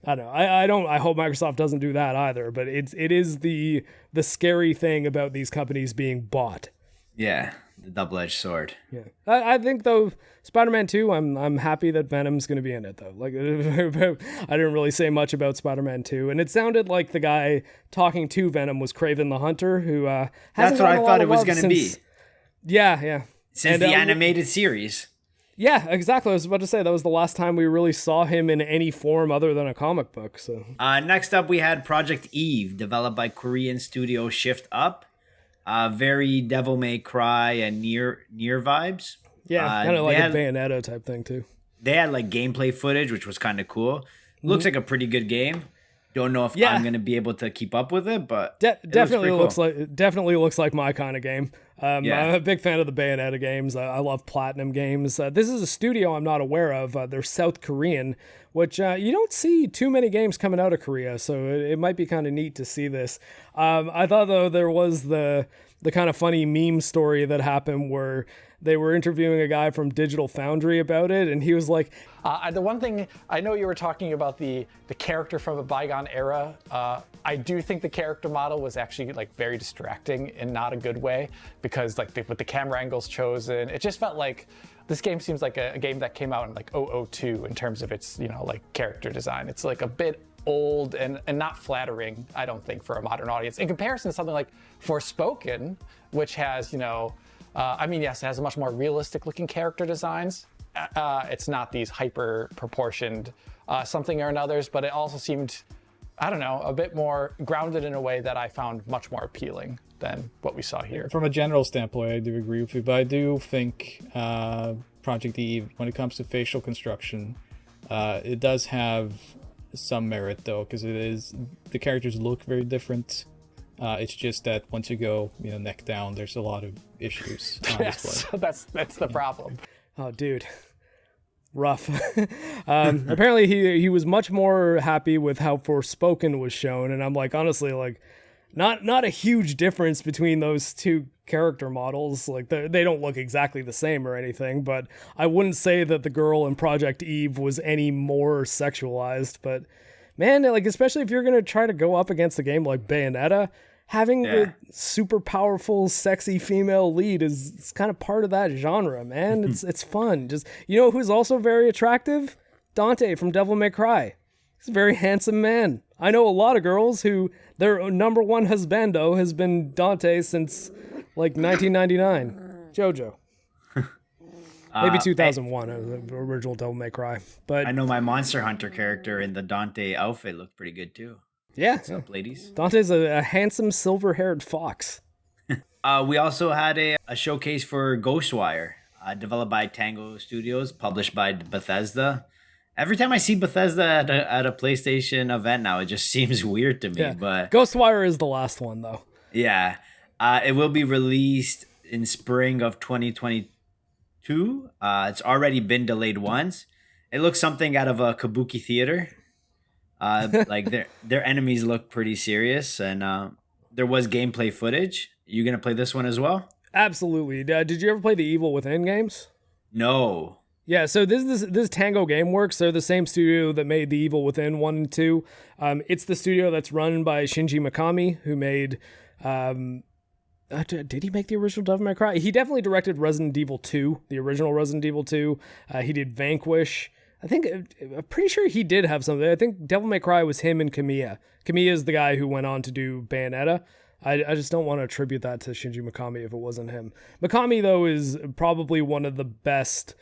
I don't know. I hope Microsoft doesn't do that either. But it is the scary thing about these companies being bought. Yeah, the double-edged sword. Yeah, I think though Spider-Man 2, I'm happy that Venom's going to be in it though. Like I didn't really say much about Spider-Man 2, and it sounded like the guy talking to Venom was Kraven the Hunter, who that's what I thought it was going to be. Yeah. Since the animated series. Yeah, exactly. I was about to say that was the last time we really saw him in any form other than a comic book. So next up, we had Project Eve, developed by Korean studio Shift Up. Very Devil May Cry and Near vibes. Yeah, kind of like a Bayonetta type thing too. They had like gameplay footage, which was kind of cool. Looks like a pretty good game. Don't know if I'm going to be able to keep up with it, but definitely looks like my kind of game. I'm a big fan of the Bayonetta games. I love Platinum games. This is a studio I'm not aware of. They're South Korean, which you don't see too many games coming out of Korea, so it might be kind of neat to see this. I thought though there was the kind of funny meme story that happened where they were interviewing a guy from Digital Foundry about it, and he was like, the one thing, I know you were talking about the character from a bygone era. I do think the character model was actually like very distracting in not a good way, because like with the camera angles chosen, it just felt like this game seems like a game that came out in like 002 in terms of its, like character design. It's like a bit old and not flattering, I don't think, for a modern audience. In comparison to something like Forspoken, which has, yes, it has a much more realistic looking character designs. It's not these hyper proportioned something or another's, but it also seemed, I don't know, a bit more grounded in a way that I found much more appealing than what we saw here. From a general standpoint, I do agree with you, but I do think Project Eve, when it comes to facial construction, it does have some merit though, because the characters look very different. It's just that once you go, neck down, there's a lot of issues on display. That's the problem. Oh, dude. Rough. Apparently he was much more happy with how Forspoken was shown, and I'm like, honestly, like not a huge difference between those two character models. Like they don't look exactly the same or anything, but I wouldn't say that the girl in Project Eve was any more sexualized. But man, like especially if you're gonna try to go up against a game like Bayonetta, having the super powerful, sexy female lead is kind of part of that genre, man. It's fun. Just who's also very attractive? Dante from Devil May Cry. He's a very handsome man. I know a lot of girls who their number one husbando has been Dante since like 1999. JoJo. Maybe 2001, the original Devil May Cry. But I know my Monster Hunter character in the Dante outfit looked pretty good too. Yeah. What's up, ladies? Dante's a handsome silver-haired fox. We also had a showcase for Ghostwire. developed by Tango Studios, published by Bethesda. Every time I see Bethesda at a PlayStation event now, it just seems weird to me. Yeah. But Ghostwire is the last one, though. yeah, it will be released in spring of 2022. It's already been delayed once. It looks something out of a kabuki theater. Like their enemies look pretty serious, and there was gameplay footage. You gonna play this one as well? Absolutely. Did you ever play the Evil Within games? No. Yeah, so this is Tango Gameworks. They're the same studio that made the Evil Within 1 and 2. It's the studio that's run by Shinji Mikami, who made... did he make the original Devil May Cry? He definitely directed Resident Evil 2, the original Resident Evil 2. He did Vanquish. I'm pretty sure he did have something. I think Devil May Cry was him and Kamiya. Kamiya is the guy who went on to do Bayonetta. I just don't want to attribute that to Shinji Mikami if it wasn't him. Mikami, though, is probably one of the best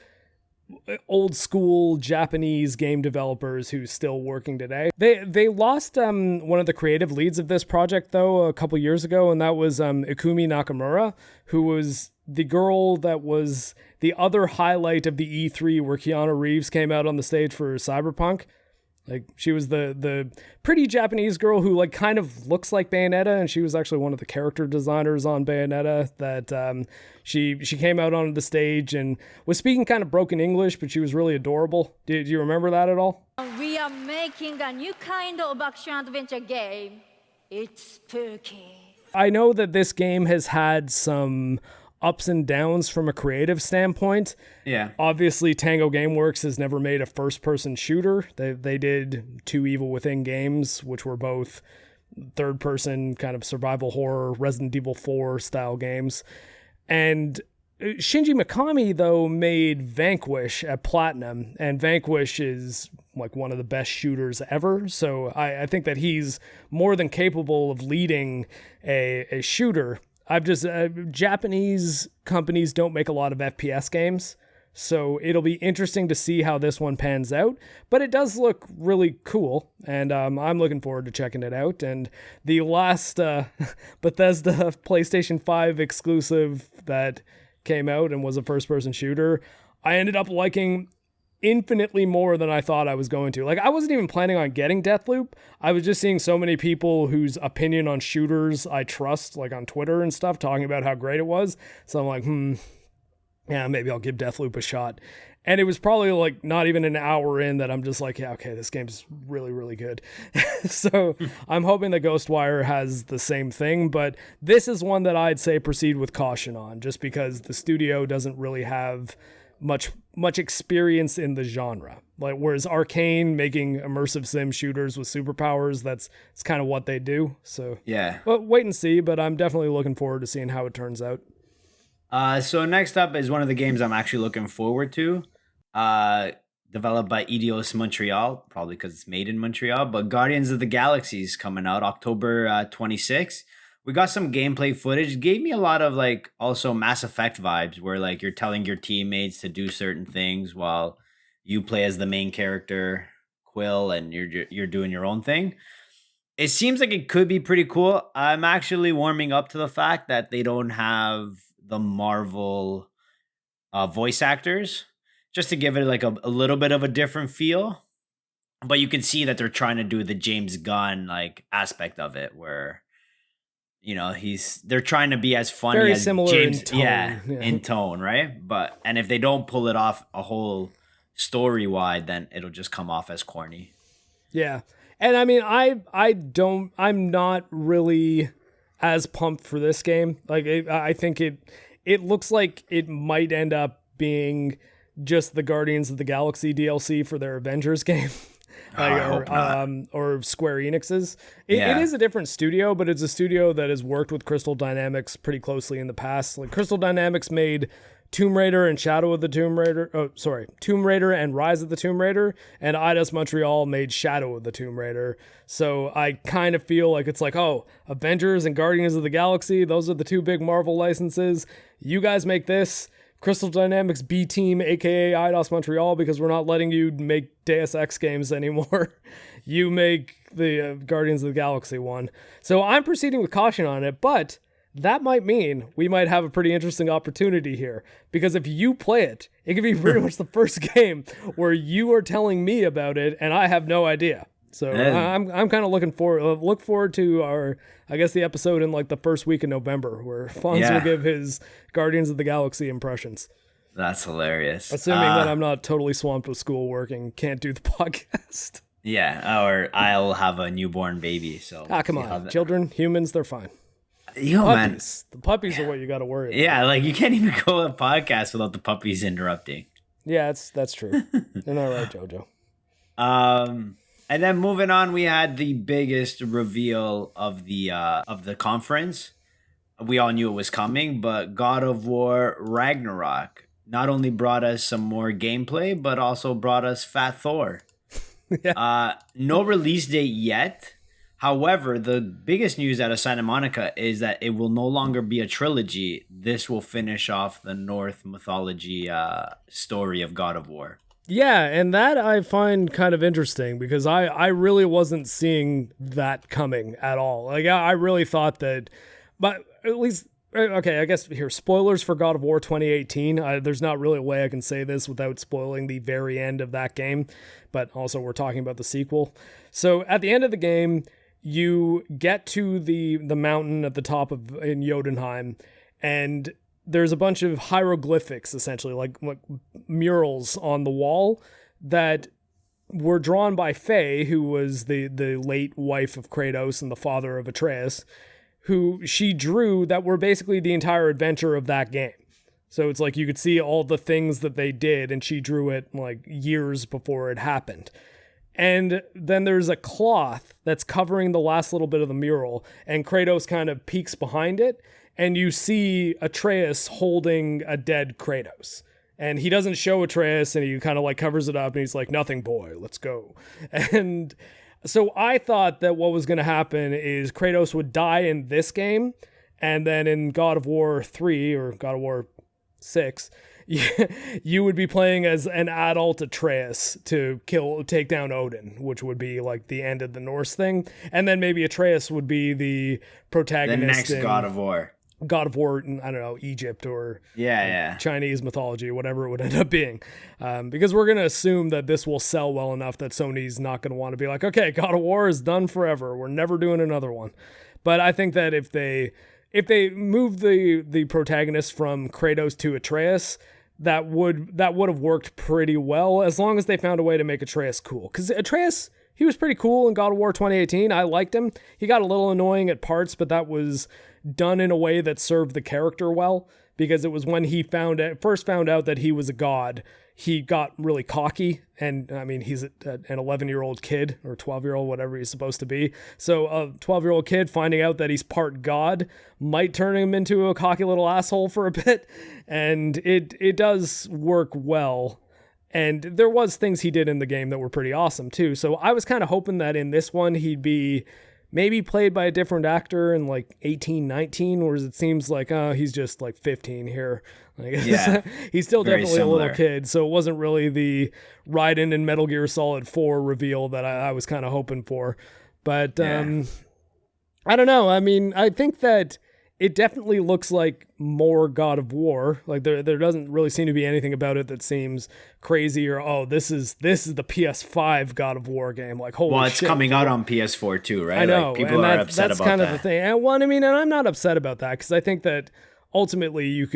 old school Japanese game developers who's still working today. They lost one of the creative leads of this project, though, a couple years ago, and that was Ikumi Nakamura, who was the girl that was the other highlight of the E3 where Keanu Reeves came out on the stage for Cyberpunk. Like, she was the pretty Japanese girl who, like, kind of looks like Bayonetta, and she was actually one of the character designers on Bayonetta. That she came out onto the stage and was speaking kind of broken English, but she was really adorable. Do you remember that at all? We are making a new kind of action-adventure game. It's spooky. I know that this game has had some ups and downs from a creative standpoint. Yeah. Obviously, Tango Gameworks has never made a first-person shooter. They did 2 Evil Within games, which were both third-person kind of survival horror, Resident Evil 4 style games. And Shinji Mikami, though, made Vanquish at Platinum, and Vanquish is like one of the best shooters ever. So I think that he's more than capable of leading a shooter. Japanese companies don't make a lot of FPS games, so it'll be interesting to see how this one pans out, but it does look really cool, and I'm looking forward to checking it out. And the last Bethesda PlayStation 5 exclusive that came out and was a first-person shooter, I ended up liking infinitely more than I thought I was going to. Like, I wasn't even planning on getting Deathloop. I was just seeing so many people whose opinion on shooters I trust, like on Twitter and stuff, talking about how great it was. So I'm like, yeah, maybe I'll give Deathloop a shot. And it was probably like not even an hour in that I'm just like, yeah, okay, this game's really, really good. So I'm hoping that Ghostwire has the same thing, but this is one that I'd say proceed with caution on, just because the studio doesn't really have much experience in the genre. Like, whereas Arcane making immersive sim shooters with superpowers, that's kind of what they do. So yeah, well, wait and see, but I'm definitely looking forward to seeing how it turns out. So next up is one of the games I'm actually looking forward to. Developed by Eidos Montreal, probably because it's made in Montreal, but Guardians of the Galaxy is coming out October 26th. We got some gameplay footage. It gave me a lot of like also Mass Effect vibes, where like you're telling your teammates to do certain things while you play as the main character, Quill, and you're doing your own thing. It seems like it could be pretty cool. I'm actually warming up to the fact that they don't have the Marvel voice actors, just to give it like a little bit of a different feel. But you can see that they're trying to do the James Gunn like aspect of it, where they're trying to be as funny very as similar James, in tone. yeah, in tone, right? And if they don't pull it off a whole story wide, then it'll just come off as corny. Yeah, and I mean, I'm not really as pumped for this game. Like, I think it looks like it might end up being just the Guardians of the Galaxy DLC for their Avengers game. Or Square Enix's. It is a different studio, but it's a studio that has worked with Crystal Dynamics pretty closely in the past. Like, Crystal Dynamics made Tomb Raider and Tomb Raider and Rise of the Tomb Raider, and Eidos Montreal made Shadow of the Tomb Raider. So I kind of feel like it's like, oh, Avengers and Guardians of the Galaxy, those are the two big Marvel licenses. You guys make this. Crystal Dynamics B Team, aka Eidos Montreal, because we're not letting you make Deus Ex games anymore. You make the Guardians of the Galaxy one. So I'm proceeding with caution on it, but that might mean we might have a pretty interesting opportunity here. Because if you play it, it could be pretty much the first game where you are telling me about it and I have no idea. So I'm kind of look forward to the episode in like the first week of November where Fonz will give his Guardians of the Galaxy impressions. That's hilarious. Assuming that I'm not totally swamped with schoolwork and can't do the podcast. Yeah, or I'll have a newborn baby. So come on, children, humans, they're fine. Yo, puppies. The puppies are what you got to worry about. Yeah, like you can't even go a podcast without the puppies interrupting. Yeah, that's true. You're not right, Jojo. And then moving on, we had the biggest reveal of the conference. We all knew it was coming, but God of War Ragnarok not only brought us some more gameplay, but also brought us Fat Thor. No release date yet. However, the biggest news out of Santa Monica is that it will no longer be a trilogy. This will finish off the Norse mythology story of God of War. Yeah, and that I find kind of interesting because I really wasn't seeing that coming at all. Like, I really thought that, but at least, okay, I guess here, spoilers for God of War 2018. There's not really a way I can say this without spoiling the very end of that game, but also we're talking about the sequel. So at the end of the game, you get to the mountain at the top in Jotunheim, and there's a bunch of hieroglyphics, essentially, like murals on the wall that were drawn by Faye, who was the late wife of Kratos and the father of Atreus, who she drew that were basically the entire adventure of that game. So it's like you could see all the things that they did, and she drew it like years before it happened. And then there's a cloth that's covering the last little bit of the mural, and Kratos kind of peeks behind it, and you see Atreus holding a dead Kratos. And he doesn't show Atreus, and he kind of like covers it up, and he's like, "Nothing, boy, let's go." And so I thought that what was going to happen is Kratos would die in this game, and then in God of War 3 or God of War 6, you would be playing as an adult Atreus to take down Odin, which would be like the end of the Norse thing. And then maybe Atreus would be the protagonist. The next God of War. God of War, I don't know, Egypt or yeah. Chinese mythology, whatever it would end up being. Because we're going to assume that this will sell well enough that Sony's not going to want to be like, okay, God of War is done forever. We're never doing another one. But I think that if they move the protagonist from Kratos to Atreus, that would have worked pretty well as long as they found a way to make Atreus cool. Because Atreus, he was pretty cool in God of War 2018. I liked him. He got a little annoying at parts, but that was done in a way that served the character well, because it was when he first found out that he was a god, he got really cocky. And I mean, he's an 11-year-old kid or 12-year-old, whatever he's supposed to be. So a 12-year-old kid finding out that he's part god might turn him into a cocky little asshole for a bit. And it does work well. And there was things he did in the game that were pretty awesome too. So I was kind of hoping that in this one, he'd be maybe played by a different actor in like 18, 19, whereas it seems like, he's just like 15 here. Like, yeah, he's still definitely similar. a little kid. So it wasn't really the Raiden in Metal Gear Solid 4 reveal that I was kind of hoping for. But I don't know. I mean, I think that it definitely looks like more God of War. Like there doesn't really seem to be anything about it that seems crazy or, oh, this is the PS5 God of War game. Like, holy shit. Well, it's coming out on PS4 too, right? I know. Like, people are upset that's about kind that. of the thing. And and I'm not upset about that because I think that ultimately you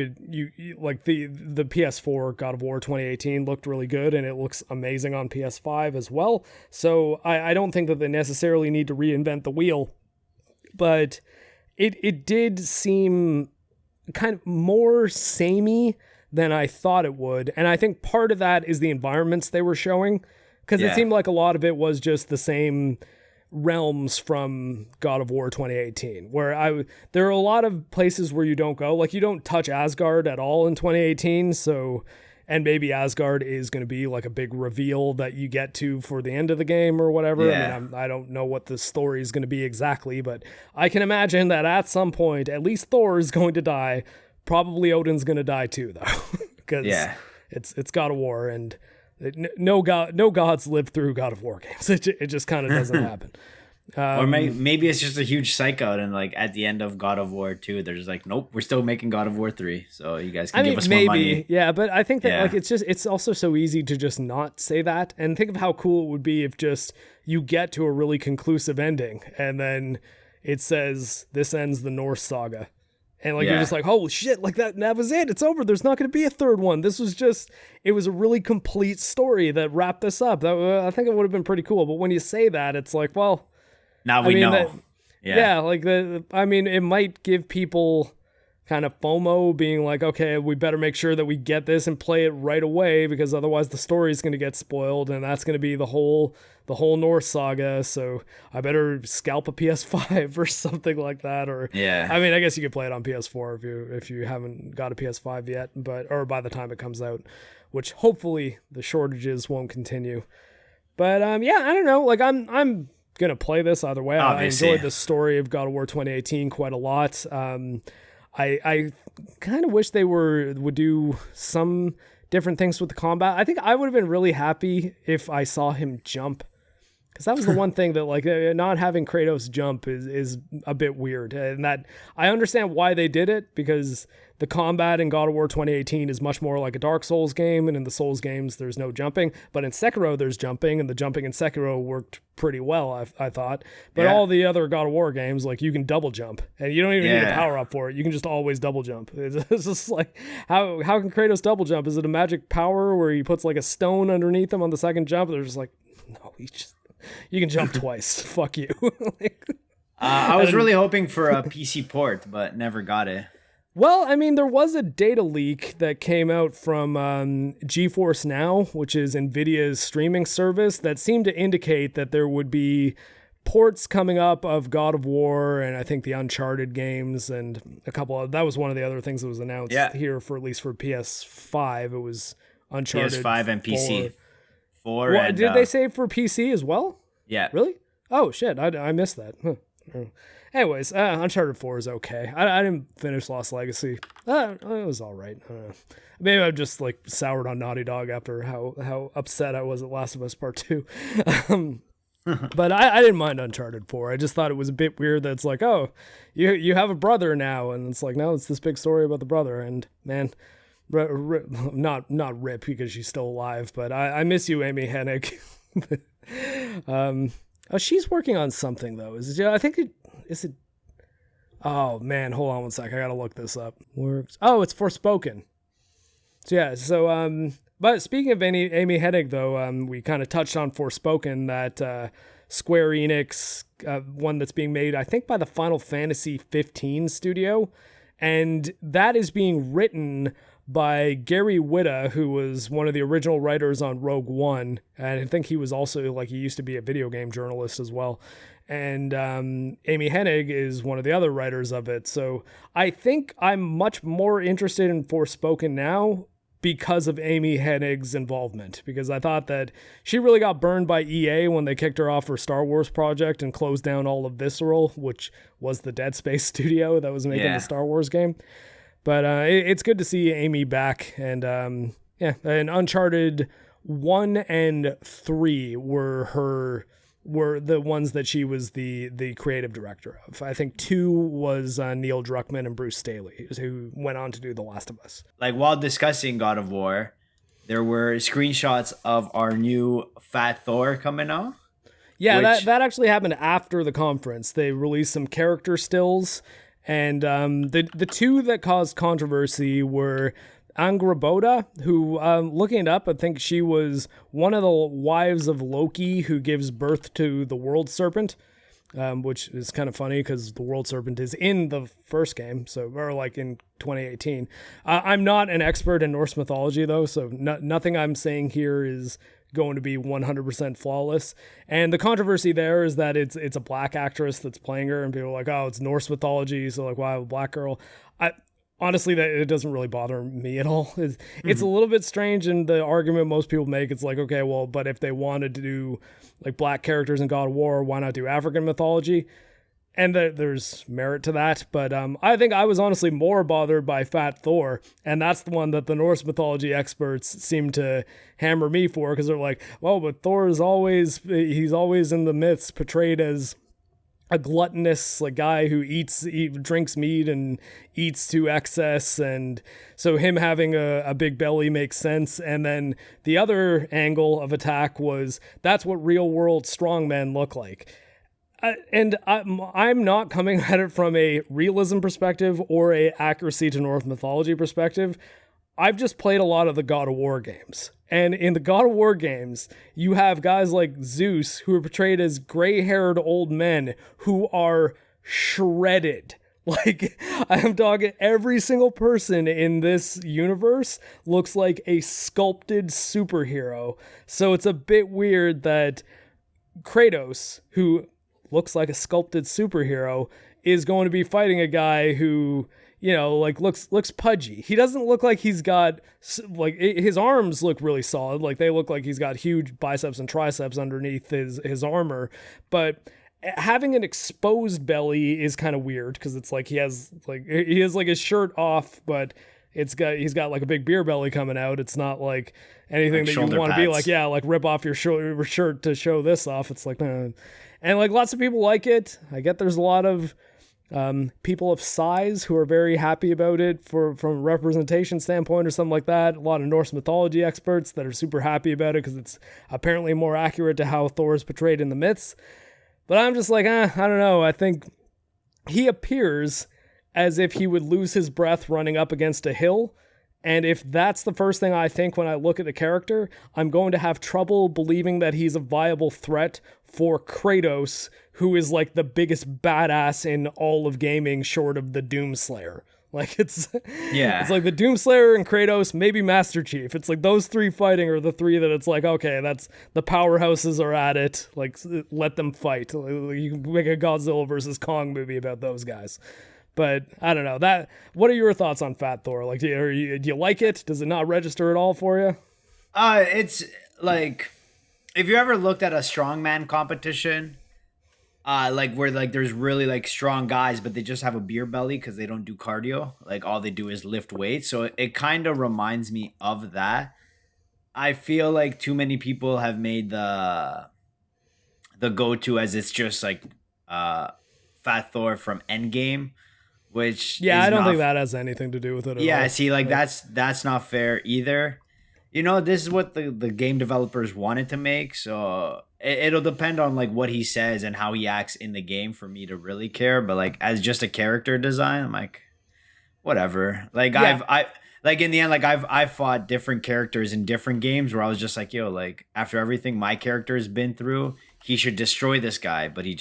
like the PS4 God of War 2018 looked really good, and it looks amazing on PS5 as well. So I don't think that they necessarily need to reinvent the wheel, but it did seem kind of more samey than I thought it would. And I think part of that is the environments they were showing, because it seemed like a lot of it was just the same realms from God of War 2018, where there are a lot of places where you don't go. Like, you don't touch Asgard at all in 2018, so... And maybe Asgard is going to be like a big reveal that you get to for the end of the game or whatever. Yeah. I mean, I don't know what the story is going to be exactly, but I can imagine that at some point, at least Thor is going to die. Probably Odin's going to die too, though, because it's God of War, and no gods live through God of War games. It just kind of doesn't happen. Or maybe it's just a huge psych out, and like at the end of God of War 2, they're just like, nope, we're still making God of War 3, so you guys can give us more money. Yeah, but I think that like it's also so easy to just not say that, and think of how cool it would be if just you get to a really conclusive ending, and then it says this ends the Norse saga, and like you're just like, holy shit, like that was it, it's over. There's not going to be a third one. This was just, it was a really complete story that wrapped this up. I think it would have been pretty cool. But when you say that, it's like, well. Now we know. Like it might give people kind of FOMO, being like, okay, we better make sure that we get this and play it right away, because otherwise the story is going to get spoiled, and that's going to be the whole Norse saga. So I better scalp a PS5 or something like that. Or I mean, I guess you could play it on PS4 if you haven't got a PS5 yet, or by the time it comes out, which hopefully the shortages won't continue. But I don't know. Like I'm gonna play this either way. Obviously. I enjoyed the story of God of War 2018 quite a lot. I kind of wish they would do some different things with the combat. I think I would have been really happy if I saw him jump, because that was the one thing that like not having Kratos jump is a bit weird, and that I understand why they did it, because the combat in God of War 2018 is much more like a Dark Souls game, and in the Souls games there's no jumping, but in Sekiro there's jumping, and the jumping in Sekiro worked pretty well, I thought. But all the other God of War games, like, you can double jump, and you don't even need a power up for it. You can just always double jump. It's just like, how can Kratos double jump? Is it a magic power where he puts like a stone underneath him on the second jump? They're just like, no, you can jump twice. Fuck you. I was really hoping for a PC port, but never got it. Well, I mean, there was a data leak that came out from GeForce Now, which is NVIDIA's streaming service, that seemed to indicate that there would be ports coming up of God of War and I think the Uncharted games and a couple of, that was one of the other things that was announced here, for at least for PS5. It was Uncharted PS5 and PC. Did they say for PC as well? Yeah. Really? Oh, shit. I missed that. Huh. Anyways, Uncharted 4 is okay. I didn't finish Lost Legacy. It was all right. Maybe I'm just like soured on Naughty Dog after how upset I was at Last of Us Part 2. But I didn't mind Uncharted 4. I just thought it was a bit weird that it's like, oh, you have a brother now. And it's like, no, it's this big story about the brother. And man, not Rip, because she's still alive, but I miss you, Amy Hennig. Oh, she's working on something though. Is it? Oh man, hold on one sec. I gotta look this up. Works. Oh, it's Forspoken. So yeah. So but speaking of Amy Hennig though, we kind of touched on Forspoken, that Square Enix one that's being made, I think, by the Final Fantasy 15 studio, and that is being written by Gary Whitta, who was one of the original writers on Rogue One. And I think he was also, like, he used to be a video game journalist as well. And Amy Hennig is one of the other writers of it. So I think I'm much more interested in Forspoken now because of Amy Hennig's involvement, because I thought that she really got burned by EA when they kicked her off her Star Wars project and closed down all of Visceral, which was the Dead Space studio that was making the Star Wars game. But it's good to see Amy back, and and Uncharted 1 and 3 were the ones that she was the creative director of. I think 2 was Neil Druckmann and Bruce Staley, who went on to do The Last of Us. Like, while discussing God of War, there were screenshots of our new Fat Thor coming out. Yeah, that actually happened after the conference. They released some character stills. And the two that caused controversy were Angrboda, who, looking it up, I think she was one of the wives of Loki who gives birth to the World Serpent, which is kind of funny because the World Serpent is in the first game, or like in 2018. I'm not an expert in Norse mythology, though, so nothing I'm saying here is going to be 100% flawless. And the controversy there is that it's a black actress that's playing her, and people are like, oh, it's Norse mythology, so like, why a black girl? Honestly, that it doesn't really bother me at all. It's a little bit strange, and the argument most people make, it's like, okay, well, but if they wanted to do like black characters in God of War, why not do African mythology? And there's merit to that, but I think I was honestly more bothered by Fat Thor, and that's the one that the Norse mythology experts seem to hammer me for, because they're like, well, but Thor is always in the myths portrayed as a gluttonous like guy who drinks meat and eats to excess, and so him having a big belly makes sense. And then the other angle of attack was that's what real world strongmen look like. And I'm not coming at it from a realism perspective or a accuracy to Norse mythology perspective. I've just played a lot of the God of War games. And in the God of War games, you have guys like Zeus who are portrayed as gray-haired old men who are shredded. Like, I am talking every single person in this universe looks like a sculpted superhero. So it's a bit weird that Kratos, who looks like a sculpted superhero, is going to be fighting a guy who, you know, like looks pudgy. He doesn't look like he's got, like, his arms look really solid. Like, they look like he's got huge biceps and triceps underneath his armor. But having an exposed belly is kind of weird because it's like he has like his shirt off, but he's got like a big beer belly coming out. It's not like anything like that you want to be like, yeah, like rip off your shirt to show this off. It's like, and like lots of people like it. I get there's a lot of people of size who are very happy about it from a representation standpoint or something like that. A lot of Norse mythology experts that are super happy about it because it's apparently more accurate to how Thor is portrayed in the myths. But I'm just like, I don't know. I think he appears as if he would lose his breath running up against a hill. And if that's the first thing I think when I look at the character, I'm going to have trouble believing that he's a viable threat for Kratos, who is like the biggest badass in all of gaming short of the Doomslayer. Like it's like the Doomslayer and Kratos, maybe Master Chief. It's like those three fighting are the three that it's like, okay, that's the powerhouses are at it. Like let them fight. You can make a Godzilla versus Kong movie about those guys. But I don't know what are your thoughts on Fat Thor? Like, do you like it? Does it not register at all for you? It's like, if you ever looked at a strongman competition, like where like there's really like strong guys, but they just have a beer belly because they don't do cardio. Like all they do is lift weights. So it kind of reminds me of that. I feel like too many people have made the go-to as it's just like Fat Thor from Endgame. Which I don't think that has anything to do with it at all. Yeah, see, like that's not fair either. You know, this is what the game developers wanted to make, so it'll depend on like what he says and how he acts in the game for me to really care. But like as just a character design, I'm like, whatever. Like I like in the end, like I've fought different characters in different games where I was just like, yo, like after everything my character has been through, he should destroy this guy, but he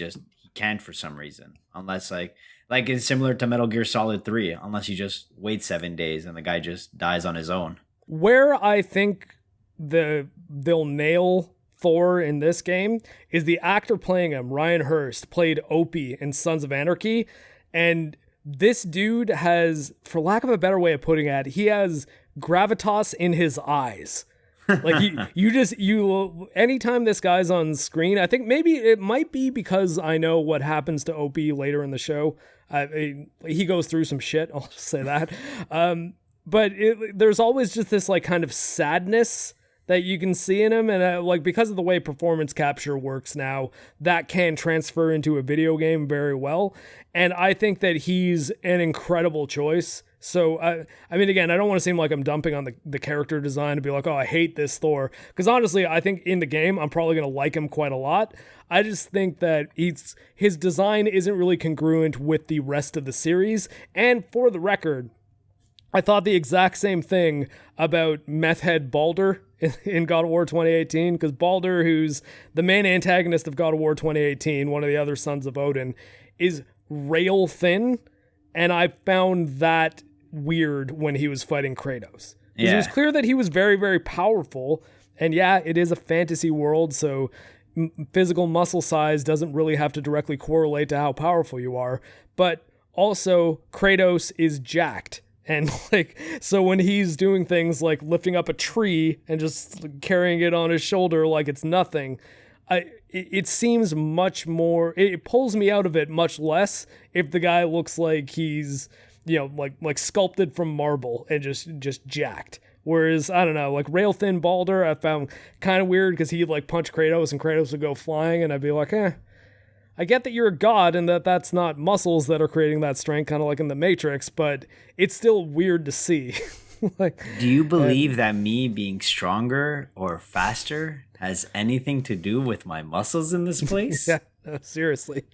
can't for some reason, unless like it's similar to Metal Gear Solid 3, unless you just wait 7 days and the guy just dies on his own. Where I think they'll nail Thor in this game is the actor playing him, Ryan Hurst, played Opie in Sons of Anarchy. And this dude has, for lack of a better way of putting it, he has gravitas in his eyes. Like you anytime this guy's on screen, I think maybe it might be because I know what happens to Opie later in the show. He goes through some shit, I'll just say that. But there's always just this like kind of sadness that you can see in him. And like, because of the way performance capture works now, that can transfer into a video game very well. And I think that he's an incredible choice. So, I mean, again, I don't want to seem like I'm dumping on the character design and be like, oh, I hate this Thor. Because honestly, I think in the game, I'm probably going to like him quite a lot. I just think that his design isn't really congruent with the rest of the series. And for the record, I thought the exact same thing about Meth Head Baldur in God of War 2018. Because Baldur, who's the main antagonist of God of War 2018, one of the other sons of Odin, is rail thin. And I found that weird when he was fighting Kratos. It was clear that he was very, very powerful. And yeah, it is a fantasy world, so physical muscle size doesn't really have to directly correlate to how powerful you are. But also, Kratos is jacked. And like, so when he's doing things like lifting up a tree and just carrying it on his shoulder like it's nothing, it seems much more, it pulls me out of it much less if the guy looks like he's, you know, like sculpted from marble and just jacked. Whereas, I don't know, like rail thin Baldur, I found kind of weird because he'd like punch Kratos and Kratos would go flying and I'd be like, I I get that you're a god and that's not muscles that are creating that strength, kind of like in the Matrix, but it's still weird to see. Like, do you believe that me being stronger or faster has anything to do with my muscles in this place? Yeah, no, seriously.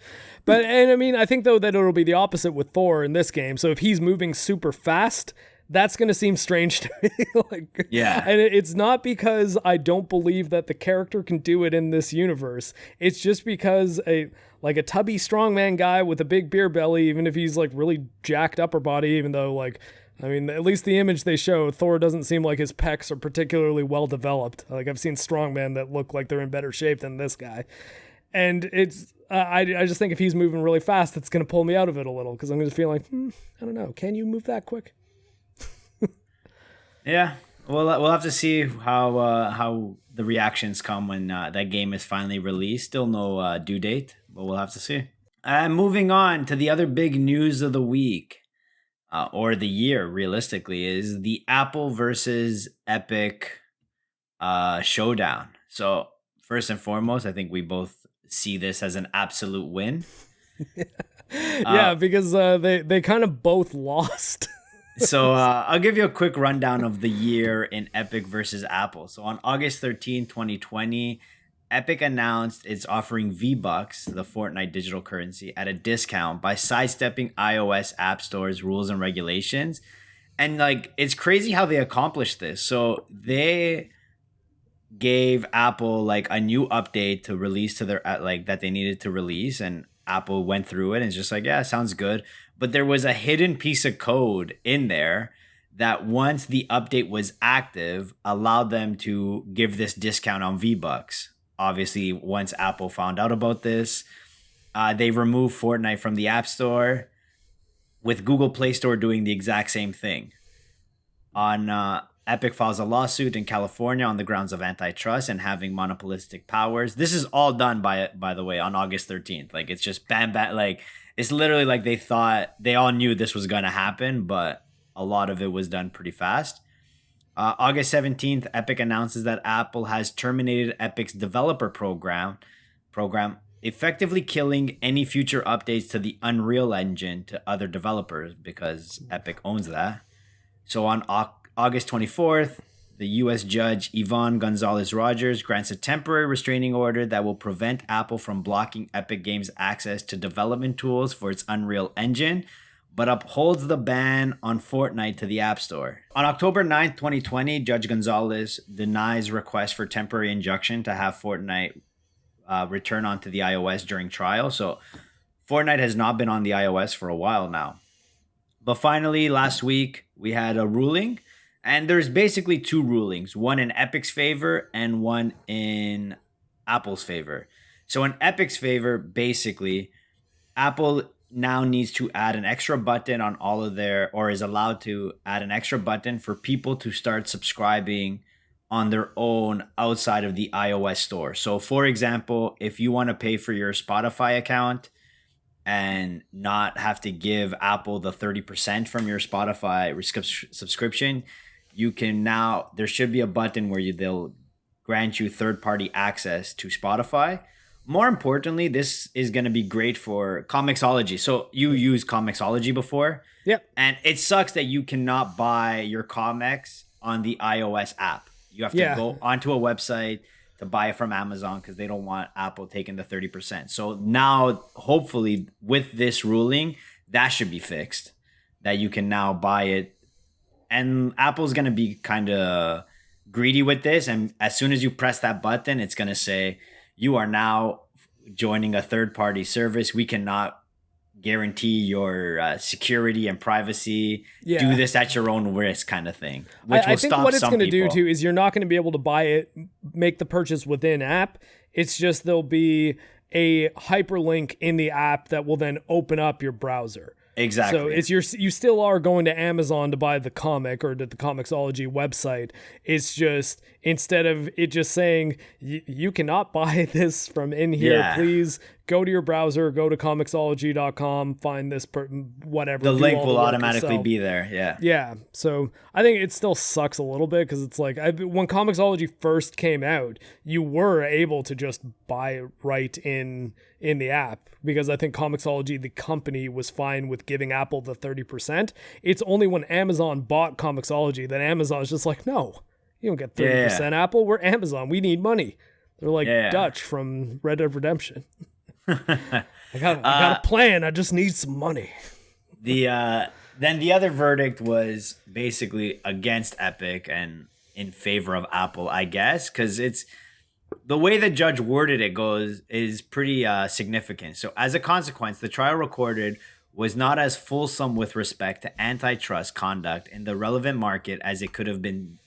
But, and I mean, I think though that it'll be the opposite with Thor in this game. So if he's moving super fast, that's going to seem strange to me. Like, yeah. And it's not because I don't believe that the character can do it in this universe. It's just because a tubby strongman guy with a big beer belly, even if he's like really jacked upper body, even though like, I mean, at least the image they show, Thor doesn't seem like his pecs are particularly well developed. Like I've seen strongmen that look like they're in better shape than this guy. And it's, I just think if he's moving really fast, it's going to pull me out of it a little because I'm going to feel like, I don't know, can you move that quick? Yeah, we'll have to see how the reactions come when that game is finally released. Still no due date, but we'll have to see. Moving on to the other big news of the week. Or the year, realistically, is the Apple versus Epic showdown. So first and foremost, I think we both see this as an absolute win. Yeah, because they kind of both lost. So I'll give you a quick rundown of the year in Epic versus Apple. So on August 13, 2020, Epic announced it's offering V-Bucks, the Fortnite digital currency, at a discount by sidestepping iOS App Store's rules and regulations. And like, it's crazy how they accomplished this. So they gave Apple like a new update to release to their like that they needed to release, and Apple went through it and it's just like, yeah, sounds good. But there was a hidden piece of code in there that once the update was active, allowed them to give this discount on V-Bucks. Obviously, once Apple found out about this, they removed Fortnite from the App Store, with Google Play Store doing the exact same thing. Epic files a lawsuit in California on the grounds of antitrust and having monopolistic powers. This is all done by the way on August 13th. Like it's just bam. Like it's literally like they all knew this was gonna happen, but a lot of it was done pretty fast. August 17th, Epic announces that Apple has terminated Epic's developer program, effectively killing any future updates to the Unreal Engine to other developers because Epic owns that. So on August 24th, the U.S. judge Yvonne Gonzalez-Rogers grants a temporary restraining order that will prevent Apple from blocking Epic Games' access to development tools for its Unreal Engine, but upholds the ban on Fortnite to the App Store. On October 9th, 2020, Judge Gonzalez denies request for temporary injunction to have Fortnite return onto the iOS during trial. So Fortnite has not been on the iOS for a while now. But finally, last week, we had a ruling. And there's basically two rulings, one in Epic's favor and one in Apple's favor. So in Epic's favor, basically, Apple now needs to add an extra button on all of their, or is allowed to add an extra button for people to start subscribing on their own outside of the iOS store. So for example, if you want to pay for your Spotify account and not have to give Apple the 30% from your Spotify subscription, you can now, there should be a button where they'll grant you third-party access to Spotify. More importantly, this is going to be great for Comixology. So you used Comixology before. Yep. And it sucks that you cannot buy your comics on the iOS app. You have to go onto a website to buy it from Amazon because they don't want Apple taking the 30%. So now, hopefully, with this ruling, that should be fixed. That you can now buy it. And Apple's going to be kind of greedy with this. And as soon as you press that button, it's going to say, you are now joining a third-party service. We cannot guarantee your security and privacy. Yeah. Do this at your own risk, kind of thing. Which will I think stop what it's some going to do people. too is you're not going to be able to buy it, make the purchase within app. It's just there'll be a hyperlink in the app that will then open up your browser. Exactly. So it's you still are going to Amazon to buy the comic or to the Comixology website. It's just instead of it just saying you cannot buy this from in here, please go to your browser, go to comicsology.com, find this whatever. The do link all will the work automatically yourself. be there. Yeah. Yeah, so I think it still sucks a little bit because it's like when Comixology first came out, you were able to just buy it right in the app because I think Comixology, the company, was fine with giving Apple the 30%. It's only when Amazon bought Comixology that Amazon's just like, no, you don't get 30%, Apple. We're Amazon. We need money. They're like Dutch from Red Dead Redemption. I got a plan. I just need some money. Then the other verdict was basically against Epic and in favor of Apple, I guess, because it's the way the judge worded it is pretty significant. So as a consequence, the trial recorded was not as fulsome with respect to antitrust conduct in the relevant market as it could have been.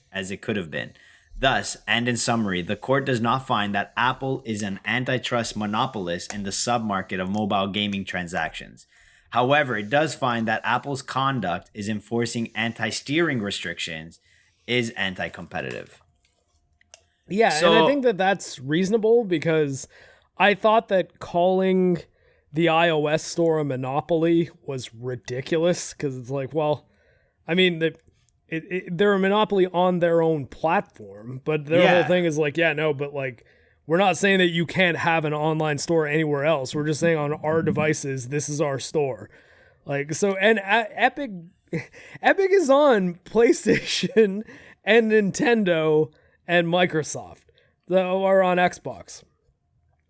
Thus, and in summary, the court does not find that Apple is an antitrust monopolist in the submarket of mobile gaming transactions. However, it does find that Apple's conduct is enforcing anti-steering restrictions is anti-competitive. Yeah, and I think that that's reasonable because I thought that calling the iOS store a monopoly was ridiculous because it's like, well, I mean, they're a monopoly on their own platform, but their whole thing is like, yeah, no, but like, we're not saying that you can't have an online store anywhere else. We're just saying on our devices, this is our store. Like, so, and Epic is on PlayStation and Nintendo and Microsoft that are on Xbox.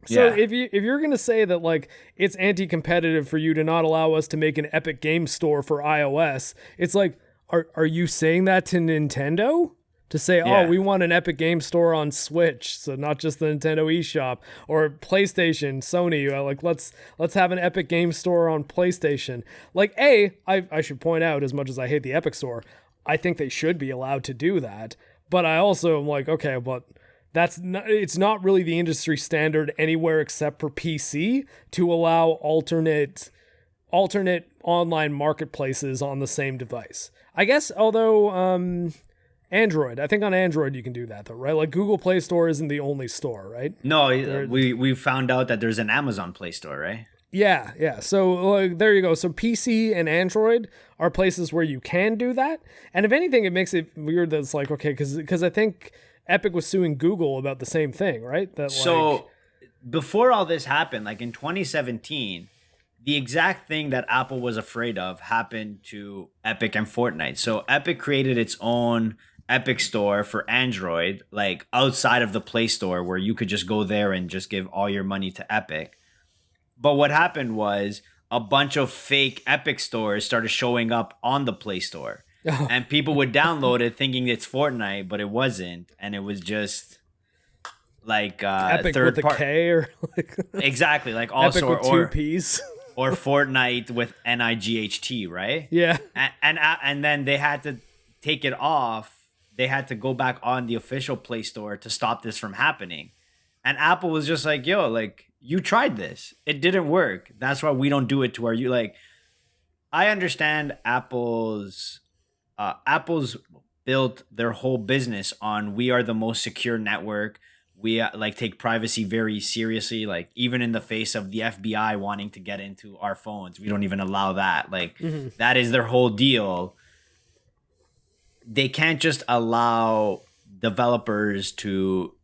So if you're going to say that like it's anti-competitive for you to not allow us to make an Epic Game Store for iOS, it's like, are you saying that to Nintendo? To say, we want an Epic Game Store on Switch, so not just the Nintendo eShop, or PlayStation, Sony, like let's have an Epic Game Store on PlayStation. Like, I should point out, as much as I hate the Epic Store, I think they should be allowed to do that. But I also am like, okay, but it's not really the industry standard anywhere except for PC to allow alternate online marketplaces on the same device. I guess, although Android. I think on Android you can do that though, right? Like Google Play Store isn't the only store, right? No, we found out that there's an Amazon Play Store, right? Yeah. So there you go. So PC and Android are places where you can do that. And if anything, it makes it weird that it's like, okay, because I think Epic was suing Google about the same thing, right? Before all this happened, like in 2017, the exact thing that Apple was afraid of happened to Epic and Fortnite. So Epic created its own Epic Store for Android, like outside of the Play Store, where you could just go there and just give all your money to Epic. But what happened was a bunch of fake Epic stores started showing up on the Play Store. And people would download it thinking it's Fortnite, but it wasn't. And it was just like Epic third with a K or like exactly, like also Epic with two P's. Or Fortnite with NIGHT, right? Yeah. And then they had to take it off. They had to go back on the official Play Store to stop this from happening. And Apple was just like, yo, like, you tried this. It didn't work. That's why we don't do it to our you. Like, I understand Apple's built their whole business on we are the most secure network. We like take privacy very seriously. Like even in the face of the FBI wanting to get into our phones, we don't even allow that. Like that is their whole deal. They can't just allow developers to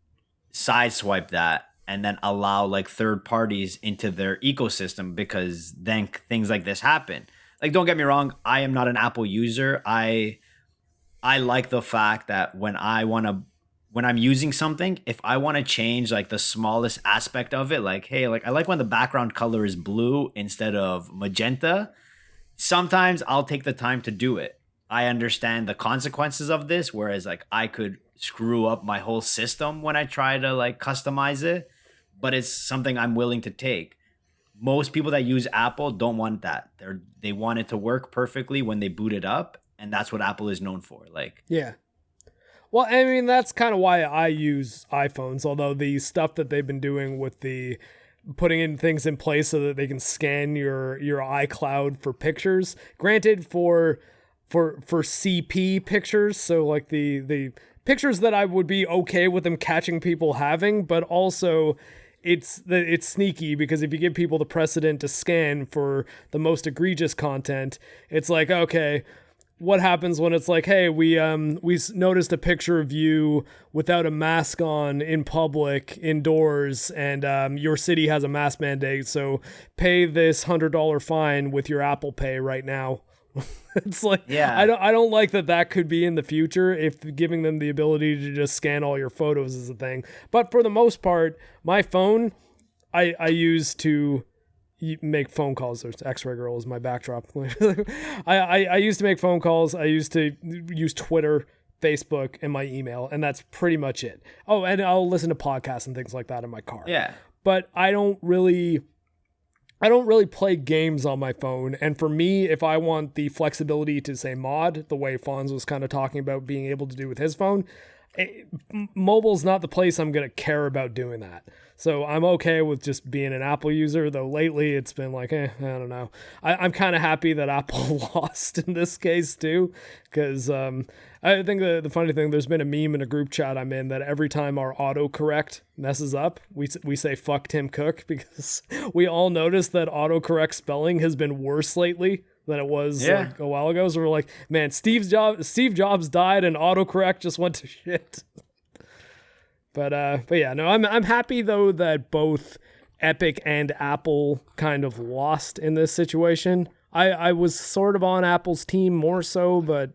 sideswipe that and then allow like third parties into their ecosystem because then things like this happen. Like, don't get me wrong. I am not an Apple user. I like the fact that when I'm using something, if I want to change like the smallest aspect of it, like, hey, like I like when the background color is blue instead of magenta, sometimes I'll take the time to do it. I understand the consequences of this, whereas like I could screw up my whole system when I try to like customize it, but it's something I'm willing to take. Most people that use Apple don't want that. They want it to work perfectly when they boot it up, and that's what Apple is known for. Like, yeah. Well, I mean, that's kind of why I use iPhones, although the stuff that they've been doing with the putting in things in place so that they can scan your iCloud for pictures. Granted, for CP pictures, so like the pictures that I would be okay with them catching people having, but also it's sneaky, because if you give people the precedent to scan for the most egregious content, it's like, okay, what happens when it's like, hey, we noticed a picture of you without a mask on in public indoors, and your city has a mask mandate, so pay this $100 fine with your Apple Pay right now. It's like, yeah, I don't like that could be in the future, if giving them the ability to just scan all your photos is a thing. But for the most part, my phone, I use to make phone calls. There's X-Ray Girl is my backdrop. I used to make phone calls. I used to use Twitter, Facebook, and my email, and that's pretty much it. Oh, and I'll listen to podcasts and things like that in my car. Yeah. But I don't really play games on my phone. And for me, if I want the flexibility to say mod, the way Fonz was kind of talking about being able to do with his phone, mobile's not the place I'm going to care about doing that. So I'm okay with just being an Apple user, though lately it's been like, I don't know. I'm kind of happy that Apple lost in this case too, because I think the funny thing, there's been a meme in a group chat I'm in that every time our autocorrect messes up, we say fuck Tim Cook, because we all noticed that autocorrect spelling has been worse lately than it was like a while ago. So we're like, man, Steve Jobs died and autocorrect just went to shit. But yeah, no, I'm happy though that both Epic and Apple kind of lost in this situation. I was sort of on Apple's team more so, but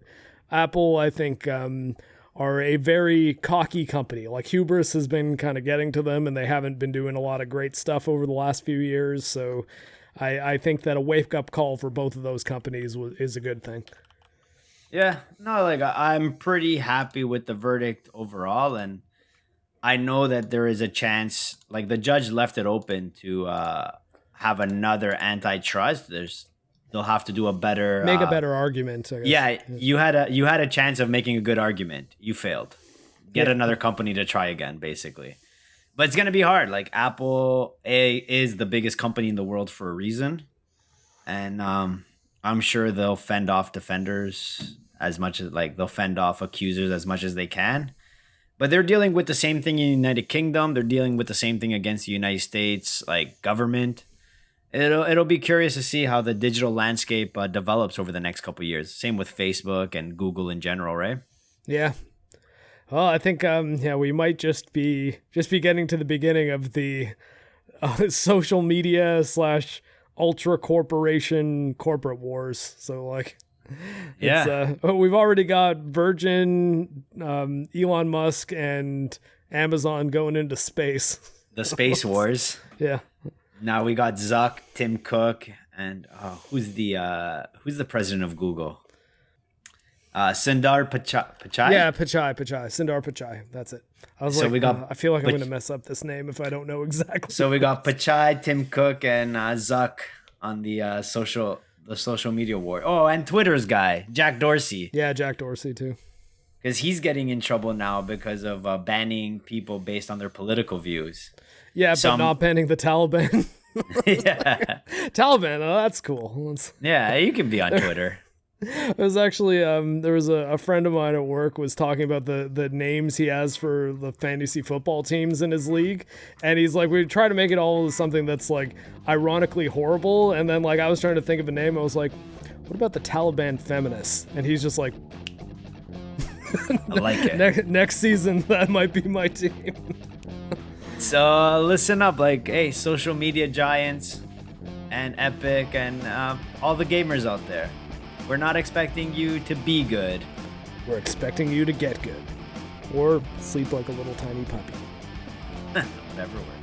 Apple, I think, are a very cocky company. Like, hubris has been kind of getting to them, and they haven't been doing a lot of great stuff over the last few years. So I think that a wake-up call for both of those companies is a good thing. Yeah, no, like, I'm pretty happy with the verdict overall, and I know that there is a chance, like, the judge left it open to have another antitrust. They'll have to do a better argument. I guess. Yeah, you had a chance of making a good argument. You failed. Get another company to try again, basically. But it's gonna be hard. Like, Apple is the biggest company in the world for a reason, and I'm sure they'll fend off defenders as much as, like, they'll fend off accusers as much as they can. But they're dealing with the same thing in the United Kingdom. They're dealing with the same thing against the United States, like, government. It'll be curious to see how the digital landscape develops over the next couple of years. Same with Facebook and Google in general, right? Yeah. Well, I think we might just be getting to the beginning of the social media / ultra corporation corporate wars. So, like, yeah, we've already got Virgin, Elon Musk, and Amazon going into space. The space wars. Yeah. Now we got Zuck, Tim Cook, and who's the president of Google? Sundar Pichai. Yeah, Pichai. Sundar Pichai. That's it. I was I feel like I'm going to mess up this name if I don't know exactly. So we got Pichai, Tim Cook, and Zuck on the social media war. Oh, and Twitter's guy, Jack Dorsey. Yeah, Jack Dorsey too. Because he's getting in trouble now because of banning people based on their political views. Yeah, but not banning the Taliban. Yeah. Taliban, that's cool. Yeah, you can be on Twitter. It was actually, there was a friend of mine at work was talking about the names he has for the fantasy football teams in his league. And he's like, we try to make it all something that's, like, ironically horrible. And then, like, I was trying to think of a name. I was like, what about the Taliban feminists? And he's just like, I like it. Next season, that might be my team. So listen up, like, hey, social media giants and Epic and all the gamers out there. We're not expecting you to be good. We're expecting you to get good. Or sleep like a little tiny puppy. Whatever works.